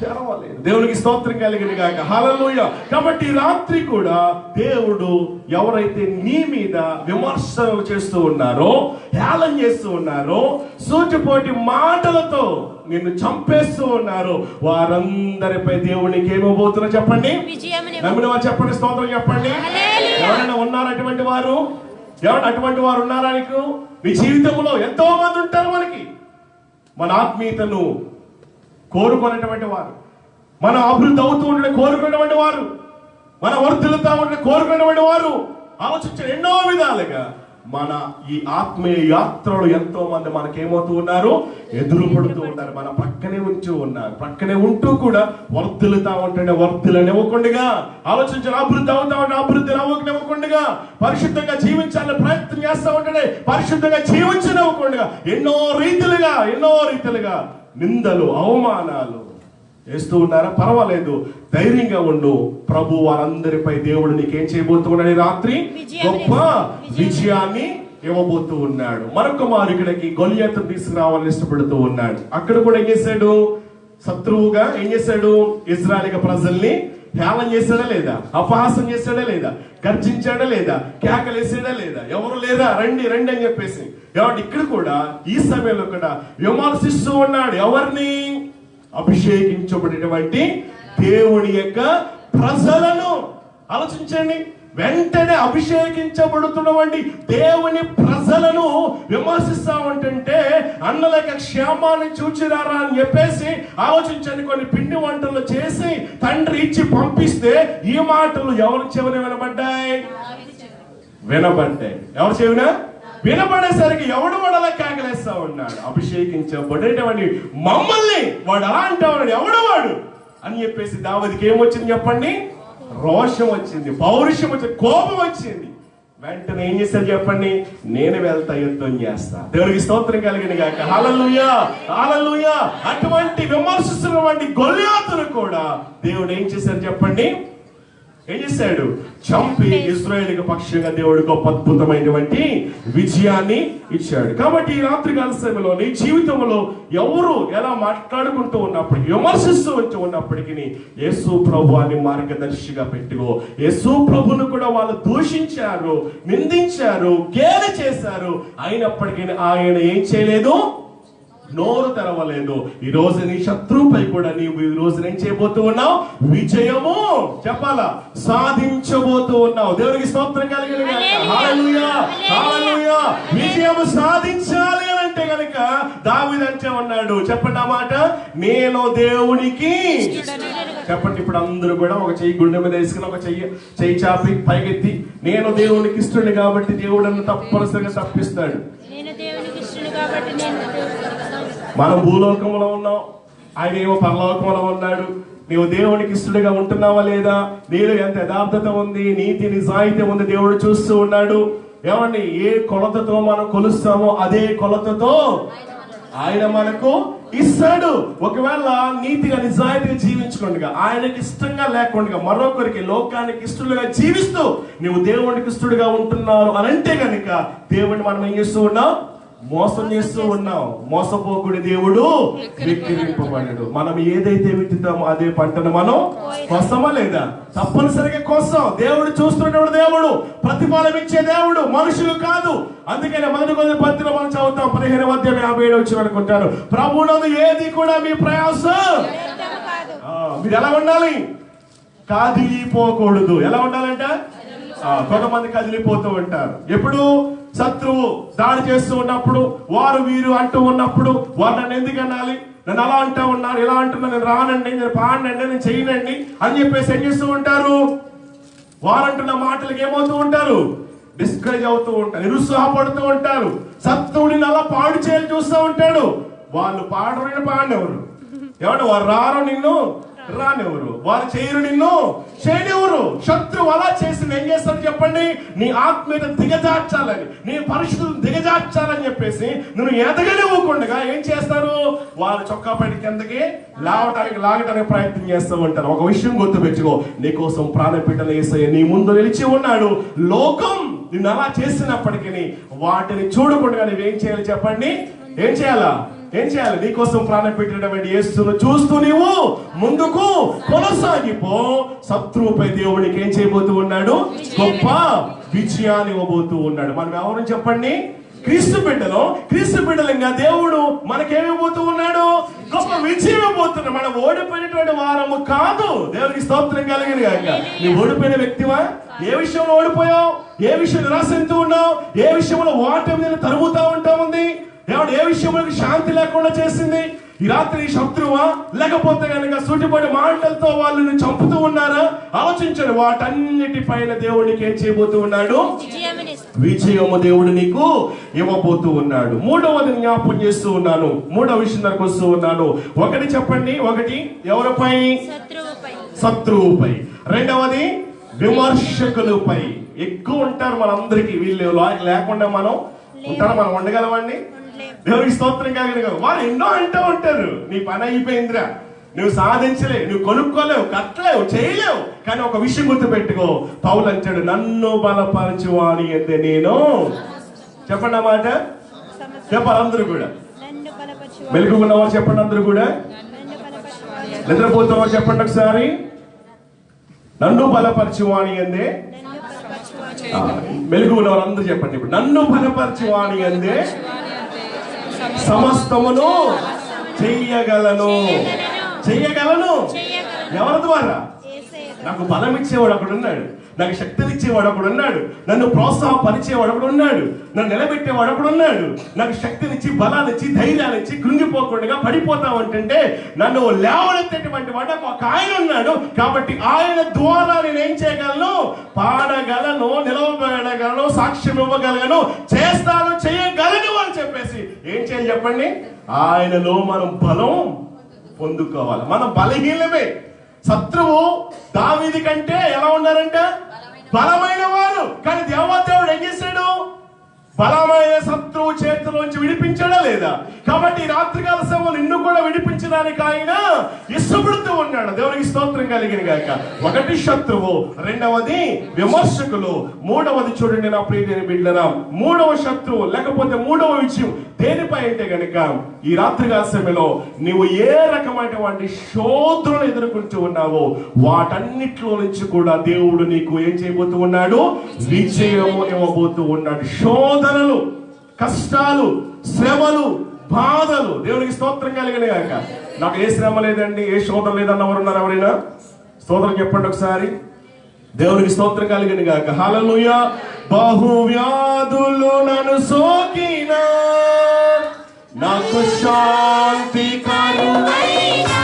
తెరవలేదు. దేవునికి స్తోత్రం కలిగింది గాక. హల్లెలూయా. కాబట్టి రాత్రి కూడా దేవుడు ఎవరైతే నీ మీద విమర్శలు చేస్తూ ఉన్నారో, హేళన చేస్తూ ఉన్నారో, సూటిపోటి మాటలతో నిన్ను చంపేస్తూ ఉన్నారు, వారందరిపై దేవునికి ఏమోబోతున్నా చెప్పండి? నమ్మిన వారు చెప్పండి, స్తోత్రం చెప్పండి. ఎవరైనా ఉన్నారా అటువంటి వారు? ఎవరైనా అటువంటి వారు ఉన్నారా నీకు? నీ జీవితంలో ఎంతో మంది ఉంటారు. మనకి మన ఆత్మీయతను కోరుకునేటువంటి వారు, మన అభివృద్ధి అవుతూ ఉండే కోరుకునేటువంటి వారు, మన వర్ధులతో ఉండే కోరుకునేటువంటి వారు, ఆలోచించిన ఎన్నో విధాలుగా మన ఈ ఆత్మీయ యాత్రలు ఎంతో మంది మనకేమవుతూ ఉన్నారు? ఎదురు పడుతూ ఉన్నారు, మన పక్కనే ఉంటూ ఉన్నారు. పక్కనే ఉంటూ కూడా వర్ధులుతా ఉంటే వర్ధులను ఇవ్వకుండా, ఆలోచించిన అభివృద్ధి అవుతా ఉంటే అభివృద్ధి ఇవ్వకుండా, పరిశుద్ధంగా జీవించాలని ప్రయత్నం చేస్తూ ఉంటే పరిశుద్ధంగా జీవించనివ్వకుండా ఎన్నో రీతిలుగా నిందలు, అవమానాలు వేస్తూ ఉన్నారా? పర్వాలేదు, ధైర్యంగా ఉండు. ప్రభు వారందరిపై దేవుడు నీకేం చేయబోతున్నాడు? రాత్రి గొప్ప విజయాన్ని ఇవ్వబోతూ ఉన్నాడు. మరొక మారు ఇక్కడికి గొలియాతును తీసుకురావాలని ఇష్టపడుతూ ఉన్నాడు. అక్కడ కూడా ఏం చేశాడు? శత్రువుగా ఏం చేశాడు? ఇశ్రాయేలు ప్రజల్ని హేళన చేశాడా లేదా? అపహాసం చేశాడా లేదా? గర్జించాడా లేదా? కేకలేసాడా లేదా? ఎవరు లేదా? రండి రండి అని చెప్పేసి ఇక్కడ కూడా ఈ సమయంలో కూడా విమర్శిస్తూ ఉన్నాడు. ఎవరిని? అభిషేకించబడినటువంటి దేవుని యొక్క ప్రజలను. ఆలోచించండి, వెంటనే అభిషేకించబడుతున్నటువంటి దేవుని ప్రజలను విమర్శిస్తా ఉంటుంటే అన్నల యొక్క క్షేమాన్ని చూచిరారా అని చెప్పేసి ఆలోచించండి. కొన్ని పిండి వంటలు చేసి తండ్రి ఇచ్చి పంపిస్తే ఈ మాటలు ఎవరి చెవిన వినబడ్డాయి? ఎవరి చెవిన వినబడేసరికి ఎవడు వాడలా కేకలేస్తా ఉన్నాడు? అభిషేకించబడేటువంటి మమ్మల్ని వాడు అలా అంటా ఉన్నాడు, ఎవడు వాడు అని చెప్పేసి దావీదుకి ఏమొచ్చింది చెప్పండి? రోషం వచ్చింది, పౌరుషం వచ్చింది, కోపం వచ్చింది. వెంటనే ఏం చేశారు చెప్పండి? నేను వెళ్తా, యుద్ధం చేస్తా. దేవునికి స్తోత్రం కలిగింది గాక. హల్లెలూయా, హల్లెలూయా. అటువంటి విమర్శిస్తున్నటువంటి గొలియాతును కూడా దేవుడు ఏం చేశారు చెప్పండి? ఏం చేశాడు? చంపి ఇశ్రాయేలుకి పక్షంగా దేవుడు గొప్ప అద్భుతమైనటువంటి విజయాన్ని ఇచ్చాడు. కాబట్టి ఈ రాత్రి కాల సమయంలో నీ జీవితంలో ఎవరు ఎలా మాట్లాడుకుంటూ ఉన్నప్పటికీ, విమర్శిస్తూ ఉన్నప్పటికీ యేసు ప్రభువాన్ని మార్గదర్శిగా పెట్టుకో. యేసు ప్రభును కూడా వాళ్ళు దూషించారు, నిందించారు, గేలి చేశారు, అయినప్పటికీ ఆయన ఏం చేయలేదు? నోరు తెరవలేదు. ఈ రోజు నీ శత్రువుపై కూడా నీవు ఈ రోజు ఏం చేయబోతూ ఉన్నావు? విజయము చెప్పాలా, సాధించబోతూ ఉన్నావు. దేవునికి స్తోత్రం కలిగిన హల్లెలూయా, హల్లెలూయా. విజయము సాధించాలి అని అంటే గనుక దావీదు అంటే ఉన్నాడు, చెప్పండి ఆ మాట, నేను దేవునికి చెప్పండి. ఇప్పుడు అందరూ కూడా ఒక చెయ్యి గుండె మీద వేసుకుని ఒక చెయ్యి చాపి పైకెత్తి, నేను దేవునికి ఇష్టడు కాబట్టి దేవుడు నన్ను తప్పనిసరిగా తప్పిస్తాడు. మనం భూలోకంలో ఉన్నాం, ఆయన ఏమో పరలోకంలో ఉన్నాడు. నీవు దేవునికి ఇష్టడుగా ఉంటున్నావా లేదా? నీలో ఎంత యథార్థత ఉంది, నీతి నిజాయితీ ఉంది, దేవుడు చూస్తూ ఉన్నాడు. ఏమండి, ఏ కొలతతో మనం కొలుస్తామో అదే కొలతతో ఆయన మనకు ఇస్తాడు. ఒకవేళ నీతిగా నిజాయితీగా జీవించుకోండిగా, ఆయనకి ఇష్టంగా లేకుండా మరొకరికి లోకానికి ఇష్టలుగా జీవిస్తూ నువ్వు దేవునికి ఇష్టడుగా ఉంటున్నావు అని అంటే కనుక దేవుడిని మనం ఏం చేస్తూ ఉన్నాం? మోసం చేస్తూ ఉన్నాం. మోసపోకుడి దేవుడు వెక్కిరింపబడడు. మనం ఏదైతే విత్తుతామో అదే పంటను మనం కోసమా లేదా? తప్పనిసరిగా కోసం. దేవుడు చూస్తున్నటువంటి దేవుడు, ప్రతిఫలం ఇచ్చే దేవుడు, మనుషులు కాదు. అందుకనే మొదటి పత్రికలో మనం చదువుతాం 15:57 వచ్చి అనుకుంటారు, ప్రభువునందు ఏది కూడా మీ ప్రయాసం మీరు ఎలా ఉండాలి? కదిలిపోకూడదు. ఎలా ఉండాలంట? కొంతమంది కదిలిపోతూ ఉంటారు. ఎప్పుడు? శత్రువు దాడి చేస్తూ ఉన్నప్పుడు, వారు వీరు అంటూ ఉన్నప్పుడు, వారు నన్ను ఎందుకు అనాలి, నన్ను అలా అంటూ ఉన్నారు, ఇలా అంటున్నారు, నేను రానండి, నేను పాడనండి, నేను చేయనండి అని చెప్పేసి ఏం చేస్తూ ఉంటారు? వారంటున్న మాటలకు ఏమవుతూ ఉంటారు? డిస్కరేజ్ అవుతూ ఉంటారు, నిరుత్సాహపడుతూ ఉంటారు. శత్రువుడిని అలా పాడు చేయాలి చూస్తూ ఉంటాడు. వాళ్ళు పాడరు, పాడినెవరు? ఏమంటే వారు రారు, నిన్ను రానివ్వరు, వారు చేయరు, నిన్ను చేయనివ్వరు. శత్రువు అలా చేసి ఏం చేస్తాడు చెప్పండి? నీ ఆత్మీయత దిగజార్చాలని, నీ పరిస్థితులను దిగజార్చాలని చెప్పేసి నువ్వు ఎదగనివ్వకుండా ఏం చేస్తారు? వారు చొక్కా పైకి కిందకి లాగటానికి ప్రయత్నం చేస్తూ ఉంటారు. ఒక విషయం గుర్తుపెట్టుకో, నీ కోసం ప్రాణపెట్టని యేసయ్య నీ ముందు నిలిచి ఉన్నాడు. లోకం నిన్ను అలా చేసినప్పటికీ వాటిని చూడకుండా నువ్వేం చేయాలి చెప్పండి? ఏం చేయాలా? ఏం చేయాలి? నీకోసం ప్రాణం పెట్టినటువంటి యేసును చూస్తూ నీవు ముందుకు కొనసాగిపో. శత్రువుపై దేవుడికి ఏం చేయబోతూ ఉన్నాడు? గొప్ప విజయాన్ని ఇవ్వబోతూ ఉన్నాడు. మనం ఎవరు చెప్పండి? క్రీస్తు బిడ్డలు. క్రీస్తు బిడ్డలంగా దేవుడు మనకేమిపోతూ ఉన్నాడు? గొప్ప విజయం ఇవ్వబోతున్నాడు. మనం ఓడిపోయినటువంటి వారము కాదు. దేవునికి స్తోత్రం కలిగింది కాక. నువ్వు ఓడిపోయిన వ్యక్తివా? ఏ విషయంలో ఓడిపోయావు? ఏ విషయం నిరాశిస్తూ ఉన్నావు? ఏ విషయంలో ఓటమి తరుగుతూ ఉంటా ఉంది? ఏ విషయంలో శాంతి లేకుండా చేసింది? ఈ రాత్రి శత్రువా, లేకపోతే కనుక సూటిపడి మాటలతో వాళ్ళని చంపుతూ ఉన్నారా? ఆలోచించండి. వాటన్నిటిపైన దేవుడికి ఏం చేయబోతూ ఉన్నాడు? విజయము దేవుడు నీకు ఇవ్వబోతూ ఉన్నాడు. మూడవది జ్ఞాపకం చేస్తూ ఉన్నాను, మూడవ విషయం దగ్గరకు వస్తూ ఉన్నాను. ఒకటి చెప్పండి. ఒకటి ఎవరిపై? శత్రువుపై. రెండవది విమర్శకులపై. ఎక్కువ ఉంటారు మనందరికీ. వీళ్ళు లేకుండా మనం ఉంటారా? మనం ఉండగలమండి? దేవుడికి స్తోత్రం కలిగిన వారు ఎన్నో అంటూ ఉంటారు, నీ పని అయిపోయిందిరా, నువ్వు సాధించలేవు, నువ్వు కొనుక్కోలేవు, కట్టలేవు, చేయలేవు. కానీ ఒక విషయం గుర్తుపెట్టుకో, పౌలు అంటాడు, నన్ను బలపరచువాని అంటే నేను. చెప్పండి ఆ మాట, చెప్పాలి అందరూ కూడా. మెలుగున్నవారు చెప్పండి అందరూ కూడా. నిద్రపోతున్నవారు చెప్పండి ఒకసారి. నన్ను బలపరచువాని అందే. మెలుగు ఉన్నవారు అందరూ చెప్పండి ఇప్పుడు. నన్ను బలపరచువాని అందే సమస్తమును చెయ్యగలను. చెయ్యగలను ఎవరి ద్వారా? నాకు బలం ఇచ్చేవాడు అక్కడ ఉన్నాడు, నాకు శక్తినిచ్చేవాడు అక్కడ ఉన్నాడు, నన్ను ప్రోత్సాహపరిచేవాడు అక్కడ ఉన్నాడు, నన్ను నిలబెట్టేవాడు అక్కడ ఉన్నాడు, నాకు శక్తినిచ్చి బలాన్నిచ్చి ధైర్యాన్నిచ్చి కృంగిపోకుండా పడిపోతామంటే నన్ను లేవనెత్తేటువంటి వాడు ఒక ఆయన ఉన్నాడు. కాబట్టి ఆయన ద్వారా నేనేం చేయగలను? పాడగలను, నిలవబడగలను, సాక్ష్యం ఇవ్వగలను, చేస్తాను, చేయగలను అని చెప్పేసి ఏం చేయాలి చెప్పండి? ఆయనలో మనం బలం పొందుకోవాలి. మనం బలహీనమే. శత్రువు దావీదు కంటే ఎలా ఉన్నారంట? బలమైన వారు. కానీ దేవదేవుడు ఏం చేశాడు? బలమైన శత్రువు చేతిలోంచి విడిపించాడా లేదా? కాబట్టి ఈ రాత్రికాల సమయంలో నిన్ను కూడా విడిపించడానికి ఆయన ఇష్టపడుతూ ఉన్నాడు. దేవునికి స్తోత్రం కలిగిన గాక. ఒకటి శత్రువు, రెండవది విమర్శకులు, మూడవది చూడండి నా ప్రియమైన బిడ్డలారా, మూడవ శత్రువు లేకపోతే మూడవ విషయం దేనిపై అంటే గనుక ఈ రాత్రికాల సమయంలో నీవు ఏ రకమైనటువంటి శోధనలు ఎదుర్కొంటూ ఉన్నావో వాటన్నిటిలో నుంచి కూడా దేవుడు నీకు ఏం చేయబోతూ ఉన్నాడు? విజయము ఇవ్వబోతూ ఉన్నాడు. శోధనలు, కష్టాలు, శ్రమలు, బాధలు, దేవునికి స్తోత్రం కలిగిన గాక. నాకు ఏ శ్రమ లేదండి, ఏ శోధన లేదన్న వారు ఉన్నారు ఎవరైనా? స్తోత్రం చెప్పండి ఒకసారి. దేవునికి స్తోత్రం కలిగిన గాక. హల్లెలూయా. బహువ్యాధులు నన్ను సోకినా నాకు శాంతి కరువైనా,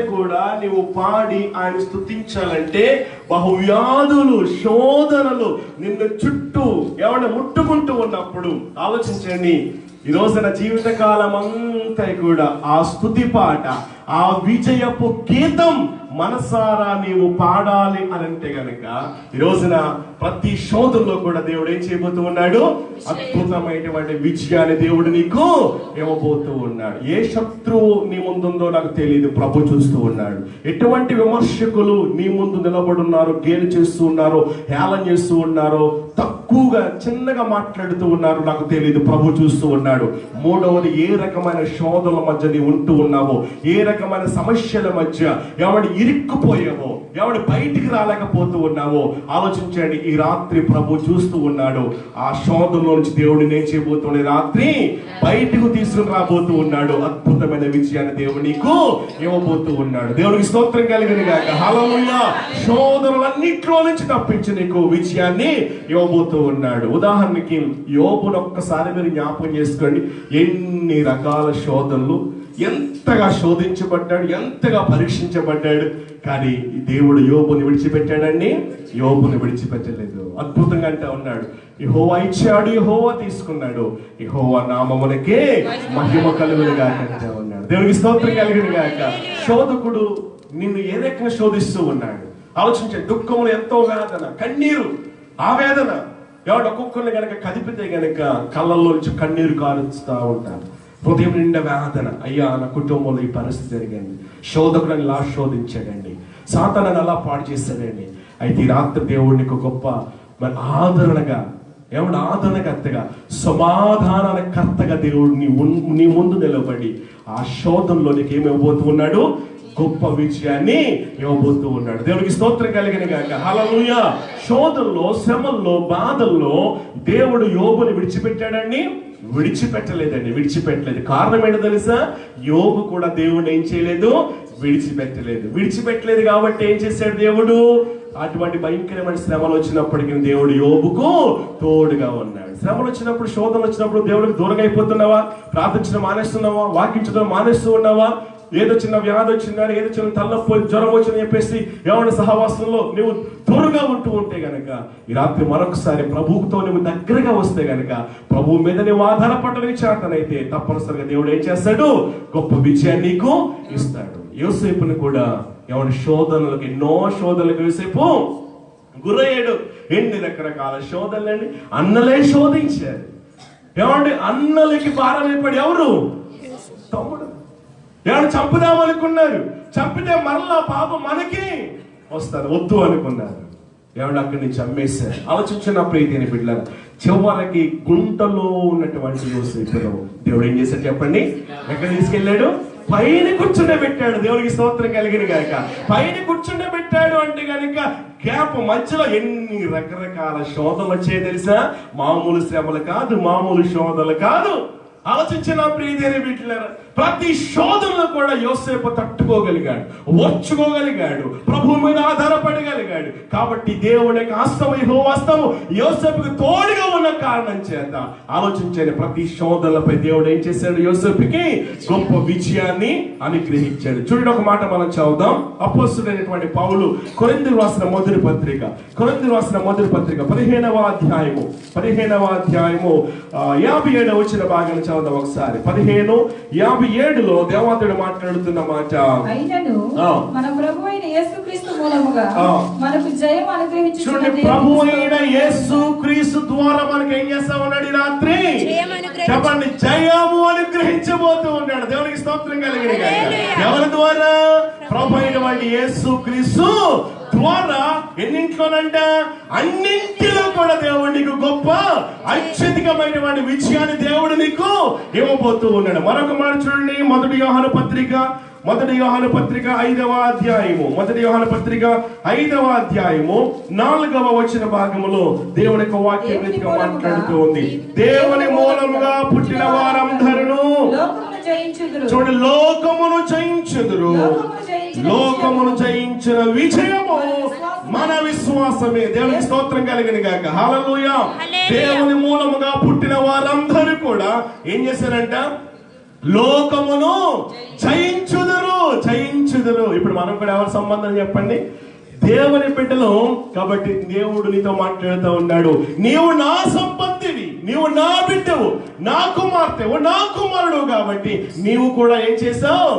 కూడా నీవు పాడి ఆయన స్తుతించాలంటే బహువ్యాధులు, శోధనలు నిన్ను చుట్టూ ఎవరిని ముట్టుకుంటూ ఉన్నప్పుడు ఆలోచించండి. ఈ రోజున జీవితకాలం అంతా కూడా ఆ స్తుతి పాట, ఆ విజయపు గీతం మనసారా నీవు పాడాలి అని అంటే గనక ఈ రోజున ప్రతి శోధనలో కూడా దేవుడు ఏం చేయబోతూ ఉన్నాడు? అద్భుతమైనటువంటి విజయాన్ని దేవుడు నీకు ఇవ్వబోతూ ఉన్నాడు. ఏ శత్రువు నీ ముందుందో నాకు తెలియదు, ప్రభు చూస్తూ ఉన్నాడు. ఎటువంటి విమర్శకులు నీ ముందు నిలబడున్నారు, గేలు చేస్తూ ఉన్నారో, హేళన చేస్తూ ఉన్నారో, తక్కువగా చిన్నగా మాట్లాడుతూ ఉన్నారు, నాకు తెలియదు, ప్రభు చూస్తూ ఉన్నాడు. మూడవది, ఏ రకమైన శోధనల మధ్య నీ ఉంటూ ఉన్నావో, ఏ రకమైన సమస్యల మధ్య ఎవడి ఇరుక్కుపోయావో, ఎవడు బయటికి రాలేకపోతూ ఉన్నావో ఆలోచించండి. ఈ రాత్రి ప్రభు చూస్తూ ఉన్నాడు. ఆ శోధనలో నుంచి దేవుడిని ఏం చేయబోతున్నాడు? రాత్రి బయటకు తీసుకుని రాబోతూ ఉన్నాడు. అద్భుతమైన విజయాన్ని దేవుడు నీకు ఇవ్వబోతూ ఉన్నాడు. దేవునికి స్తోత్రం కలిగిన గాక. హల్లెలూయా. శోధనలన్నిట్లో నుంచి తప్పించి నీకు విజయాన్ని ఇవ్వబోతూ ఉన్నాడు. ఉదాహరణకి యోబును ఒక్కసారి మీరు జ్ఞాపకం చేసుకోండి. ఎన్ని రకాల శోధనలు, ఎంతగా శోధించబడ్డాడు, ఎంతగా పరీక్షించబడ్డాడు. కానీ దేవుడు యోబుని విడిచిపెట్టాడండి? యోబుని విడిచిపెట్టలేదు. అద్భుతంగా అంటా ఉన్నాడు, యెహోవా ఇచ్చాడు, యెహోవా తీసుకున్నాడు, యెహోవా నామమునకే మహిమ కలుగును గాక అంటా ఉన్నాడు. దేవునికి స్తోత్రం కలుగును గాక. శోధకుడు నిన్ను ఏ రకంగా శోధిస్తూ ఉన్నాడు ఆలోచించండి. దుఃఖములు, ఎంతో వేదన, కన్నీరు, ఆవేదన. ఎవడు ఒక్కొక్కరిని గనక కదిపితే గనక కళ్ళల్లోంచి కన్నీరు కారుస్తూ ఉంటారు. హృదయం నిండా వేదన. అయ్యా, నా కుటుంబంలో ఈ పరిస్థితి జరిగింది, శోధకుడని ఇలా శోధించాడండి, సాతానుని అలా పాడు చేశాడండి. అయితే ఈ రాత్రి దేవుడికి గొప్ప మరి ఆదరణగా, ఎవడు ఆదరణకర్తగా, సమాధానకర్తగా దేవుడు నీ ముందు నిలబడి ఆ శోధనలో నీకు ఏమి ఇవ్వబోతూ ఉన్నాడు? గొప్ప విజయాన్ని ఇవ్వబోతూ ఉన్నాడు. దేవునికి స్తోత్రం కలిగిన గాక. హల్లెలూయా. శోధనలో, శ్రమల్లో, బాధల్లో దేవుడు యోబుని విడిచిపెట్టాడండి? విడిచిపెట్టలేదు. కారణం ఏంటో తెలుసా? యోబు కూడా దేవుడిని ఏం చేయలేదు? విడిచిపెట్టలేదు కాబట్టి ఏం చేశాడు దేవుడు? అటువంటి భయంకరమైన శ్రమలు వచ్చినప్పటికీ దేవుడు యోబుకు తోడుగా ఉన్నాడు. శ్రమలు వచ్చినప్పుడు, శోధనలు వచ్చినప్పుడు దేవుడికి దూరంగా అయిపోతున్నావా? ప్రార్థించడం మానేస్తున్నావా? వాకించడం మానేస్తూ ఉన్నావా? ఏదో చిన్న వ్యాధి వచ్చిందని, ఏదో చిన్న తలనొప్పి, జ్వరం వచ్చిందని చెప్పేసి ఎవరి సహవాసంలో నువ్వు దూరంగా ఉంటూ ఉంటే గనక ఈ రాత్రి మరొకసారి ప్రభువుతో నువ్వు దగ్గరగా వస్తే గనక, ప్రభువు మీద నువ్వు ఆధారపడని చేతనైతే తప్పనిసరిగా దేవుడు ఏం చేస్తాడు? గొప్ప విజయాన్ని నీకు ఇస్తాడు. యోసేపుని కూడా ఎవరి శోధనలకు, ఎన్నో శోధనలకు యోసేపు గురయ్యాడు. ఎన్ని రకరకాల శోధనలండి. అన్నలే శోధించారు. ఏమండి? అన్నలకి భారమైపడి ఎవరు? తమ్ముడు. ఎవరు చంపుదామనుకున్నారు. చంపితే మరలా పాపం మనకి వస్తారు, వద్దు అనుకున్నారు. ఎవడు అక్కడి నుంచి అమ్మేశారు. ఆలోచించిన ప్రీతిని బిడ్డలారా, చివరికి గుంటలో ఉన్నటువంటి యోసేపును దేవుడు ఏం చేశాడు చెప్పండి? ఎక్కడ తీసుకెళ్ళాడు? పైన కూర్చుండబెట్టాడు. దేవునికి స్తోత్రం కలిగిన గాక. పైన కూర్చుండబెట్టాడు అంటే గనుక గ్యాప్ మధ్యలో ఎన్ని రకరకాల శోధనలు వచ్చాయి తెలుసా? మామూలు శ్రమలు కాదు, మామూలు శోధనలు కాదు. ఆలోచించిన ప్రియదేని బిడ్డలారా, ప్రతి శోధనలో కూడా యోసేపు తట్టుకోగలిగాడు, ఓర్చుకోగలిగాడు, ప్రభువు మీద ఆధారపడగలిగాడు. కాబట్టి దేవుని యొక్క హస్తము యోసేపుకి తోడుగా ఉన్న కారణం చేత ఆలోచించని ప్రతి శోధనలపై దేవుడు ఏం చేశాడు? యోసేపుకి గొప్ప విజయాన్ని అనుగ్రహించాడు. చూడండి, ఒక మాట మనం చదువుదాం. అపోస్తలుడైనటువంటి పౌలు కొరింథీయులకు రాసిన మొదటి పత్రిక 15వ అధ్యాయము 57వ వచ్చిన భాగాన్ని చదువుదాం ఒకసారి. 15:57లో దేవదూత మాట్లాడుతున్న మాట, అయినను మన ప్రభువైన యేసుక్రీస్తు మూలముగా మనకు జయం అనుగ్రహించుచున్న చూడండి, ప్రభువైన యేసుక్రీస్తు ద్వారా మనకు ఏం చేస్తా ఉన్నాడు? ఈ రాత్రి చెప్పండి, జయము అనుగ్రహించబోతూ ఉన్నాడు. దేవునికి స్తోత్రం కలిగిన గాక. ఎవరి ద్వారా? ప్రభువైన యేసుక్రీస్తు ద్వారా. ఎన్నింట్లోనంట? అన్నింటిలో కూడా దేవుడు నీకు గొప్ప అత్యధికమైనటువంటి విజయాన్ని దేవుడు నీకు ఇవ్వబోతూ ఉన్నాడు. మరొక మాట చూడండి, మొదటి యోహాను పత్రిక 5వ అధ్యాయము 4వ వచ్చిన భాగములో దేవుని యొక్క వాక్యం రీతిగా మాట్లాడుతూ ఉంది. దేవుని మూలముగా పుట్టిన వారందరూ చూడండి, లోకమును జయించుదురు. లోకమును జయించిన విజయము మన విశ్వాసమే. దేవునికి స్తోత్రం కలిగిన గాక. హల్లెలూయా. దేవుని మూలముగా పుట్టిన వారందరూ కూడా ఏం చేశారంట? లోకమును జయించుదురు. ఇప్పుడు మనం కూడా ఎవరి సంబంధం చెప్పండి? దేవుని బిడ్డలు. కాబట్టి దేవుడు నీతో మాట్లాడుతూ ఉన్నాడు, నీవు నా సంపత్తివి, నీవు నా బిడ్డవు, నా కుమార్తెవు, నా కుమారుడు. కాబట్టి నీవు కూడా ఏం చేసావు?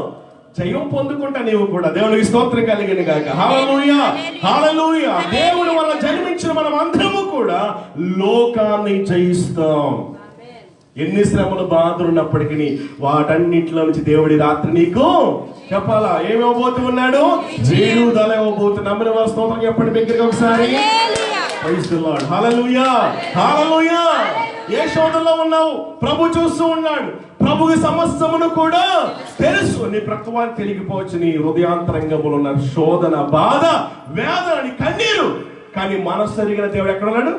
జయం పొందుకుంటా నీవు కూడా. దేవునికి స్తోత్రం కలిగిన గాక. హల్లెలూయా, హల్లెలూయా. దేవుడు వల్ల జన్మించిన మనం అందరము కూడా లోకాన్ని జయిస్తాం. ఎన్ని శ్రమలు, బాధలు ఉన్నప్పటికీ వాటన్నిటిలో నుంచి దేవుడి రాత్రి నీకు చెప్పాలా? ఏమివ్వబోతూ ఉన్నాడు? విడుదల ఇవ్వబోతు. నమ్మిన వారి స్తోత్రం చెప్పండి దగ్గరికి ఒకసారి. Praise the lord. Hallelujah, hallelujah. ఏ శోధనలో ఉన్నావు? ప్రభు చూస్తూ ఉన్నాడు. ప్రభుకి సమస్తమును కూడా తెలుసు. నీ ప్రత్వాన్ని తెలిగిపోవచ్చు. నీ హృదయాంతరంగములో ఉన్న శోధన, బాధ, వేదన, నీ కన్నీరు. కానీ మనసు జరిగిన దేవుడు ఎక్కడ ఉన్నాడు?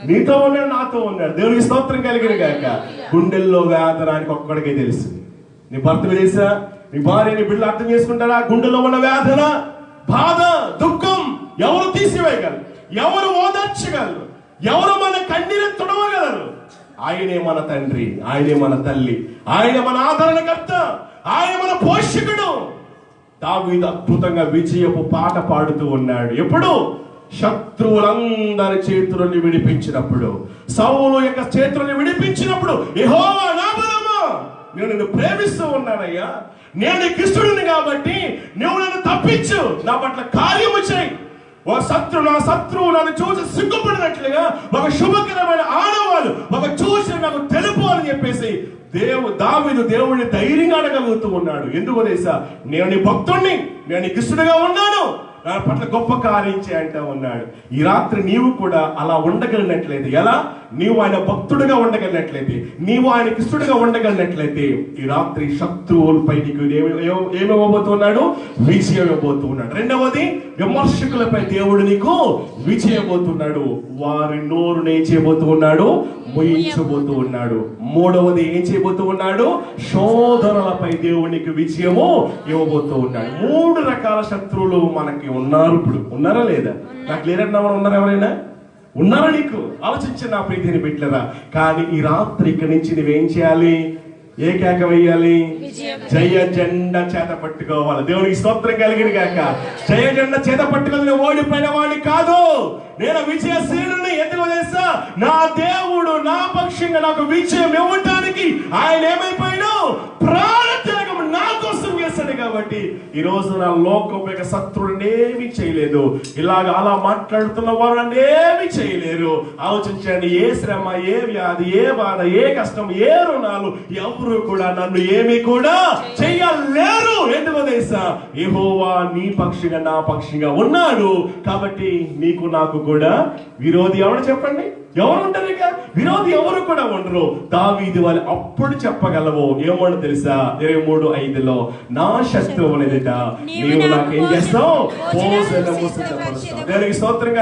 నీతో ఉన్నాడు, నాతో ఉన్నాడు. దేవునికి స్తోత్రం కలిగిన గాక. గుండెల్లో వేదనానికి ఒక్కడికే తెలుసు. నీ భర్తకు తెలుసా? నీ భార్య, నీ బిడ్డలు అర్థం చేసుకుంటారా? గుండెల్లో ఉన్న వేదన, బాధ, దుఃఖం ఎవరు తీసివేయగలరు? ఎవరు ఓదార్చగలరు? ఎవరు మన కన్నీరు తుడవగలరు? ఆయనే మన తండ్రి, ఆయనే మన తల్లి, ఆయన మన ఆదరణకర్త, ఆయన మన పోషకుడు. దావీదు అద్భుతంగా విజయపు పాట పాడుతూ ఉన్నాడు. ఎప్పుడు? శత్రువులందరి చేతులని విడిపించినప్పుడు, సౌలు యొక్క చేతులని విడిపించినప్పుడు, యెహోవా నా బలమా, నేను నిన్ను ప్రేమిస్తూ ఉన్నానయ్యా, నేను నీకు ఇష్టడుని కాబట్టి నువ్వు నన్ను తప్పించు, నా పట్ల కార్యము చేయి. నా శత్రువు నన్ను చూసి సిగ్గుపడినట్లుగా ఒక శుభకరమైన ఆడవాళ్ళు ఒక చూసి నాకు తెలుపు అని చెప్పేసి దావీదు దేవుడిని ధైర్యంగా అడగలుగుతూ ఉన్నాడు. ఎందుకు తెలుసా? నేను నీ భక్తుడిని, నేను నీకు ఇష్టడుగా ఉన్నాను, నా పట్ల గొప్ప కార్యం చేయంటా ఉన్నాడు. ఈ రాత్రి నీవు కూడా అలా ఉండగలిగినట్లయితే, ఎలా నీవు ఆయన భక్తుడిగా ఉండగలిగినట్లయితే, నీవు ఆయన ఇష్టడుగా ఉండగలిగినట్లయితే, ఈ రాత్రి శత్రువులపై నీకు ఏమివ్వబోతున్నాడు? విజయం ఇవ్వబోతున్నాడు. రెండవది, విమర్శకులపై దేవుడు నీకు విజయం ఇవ్వబోతున్నాడు. వారి నోరును ఏం చేయబోతూ ఉన్నాడు? ముయించబోతూ ఉన్నాడు. మూడవది ఏం చేయబోతూ ఉన్నాడు? శోధనలపై దేవునికి విజయము ఇవ్వబోతూ ఉన్నాడు. 3 రకాల శత్రువులు మనకి ఉన్నారు. ఇప్పుడు ఉన్నారా లేదా? నాకు లేరన్నా ఉన్నారా? ఎవరైనా ఉన్నారా? నీకు ఆలోచించి నా ప్రీతిని బిడ్డలారా. కానీ ఈ రాత్రి ఇక్కడి నుంచి నువ్వేం చేయాలి? ఏ కేక వేయాలి? జయ జెండా చేత పట్టుకోవాలి. దేవునికి స్తోత్రం కలిగిన గాక. జయ జెండా చేత పట్టుకొని ఓడిపోయిన వాడిని కాదు, నేను విజయశీలుని. ఎందుకు తెలుసా? నా దేవుడు నా పక్షంగా నాకు విజయం ఇవ్వటానికి ఆయన ఏమైపోయాడు? ప్రాణత్యాగం నా కోసం చేశాడు. కాబట్టి ఈ రోజు నా లోకం యొక్క శత్రువులను ఏమీ చేయలేదు. ఇలాగ అలా మాట్లాడుతున్న వారు ఏమీ చేయలేరు. ఆలోచించండి, ఏ శ్రమ, ఏ వ్యాధి, ఏ బాధ, ఏ కష్టం, ఏ రుణాలు ఎవరు కూడా నన్ను ఏమీ కూడా చెయ్యలేరు. ఎందుకో తెలుసా? యెహోవా నీ పక్షిగా నా పక్షిగా ఉన్నాడు. కాబట్టి నీకు నాకు కూడా విరోధి ఎవరు? చెప్పండి, ఎవరు ఉంటారు? ఇక విరోధి ఎవరు కూడా ఉండరు. దావీదు వాళ్ళు అప్పుడు చెప్పగలవు ఏమని తెలుసా? 23:5 నా శత్రువులు ఎదుట నీవు నాకేం చేస్తావు? భోజనము సిద్ధపరుస్తావు. దానికి స్తోత్రం.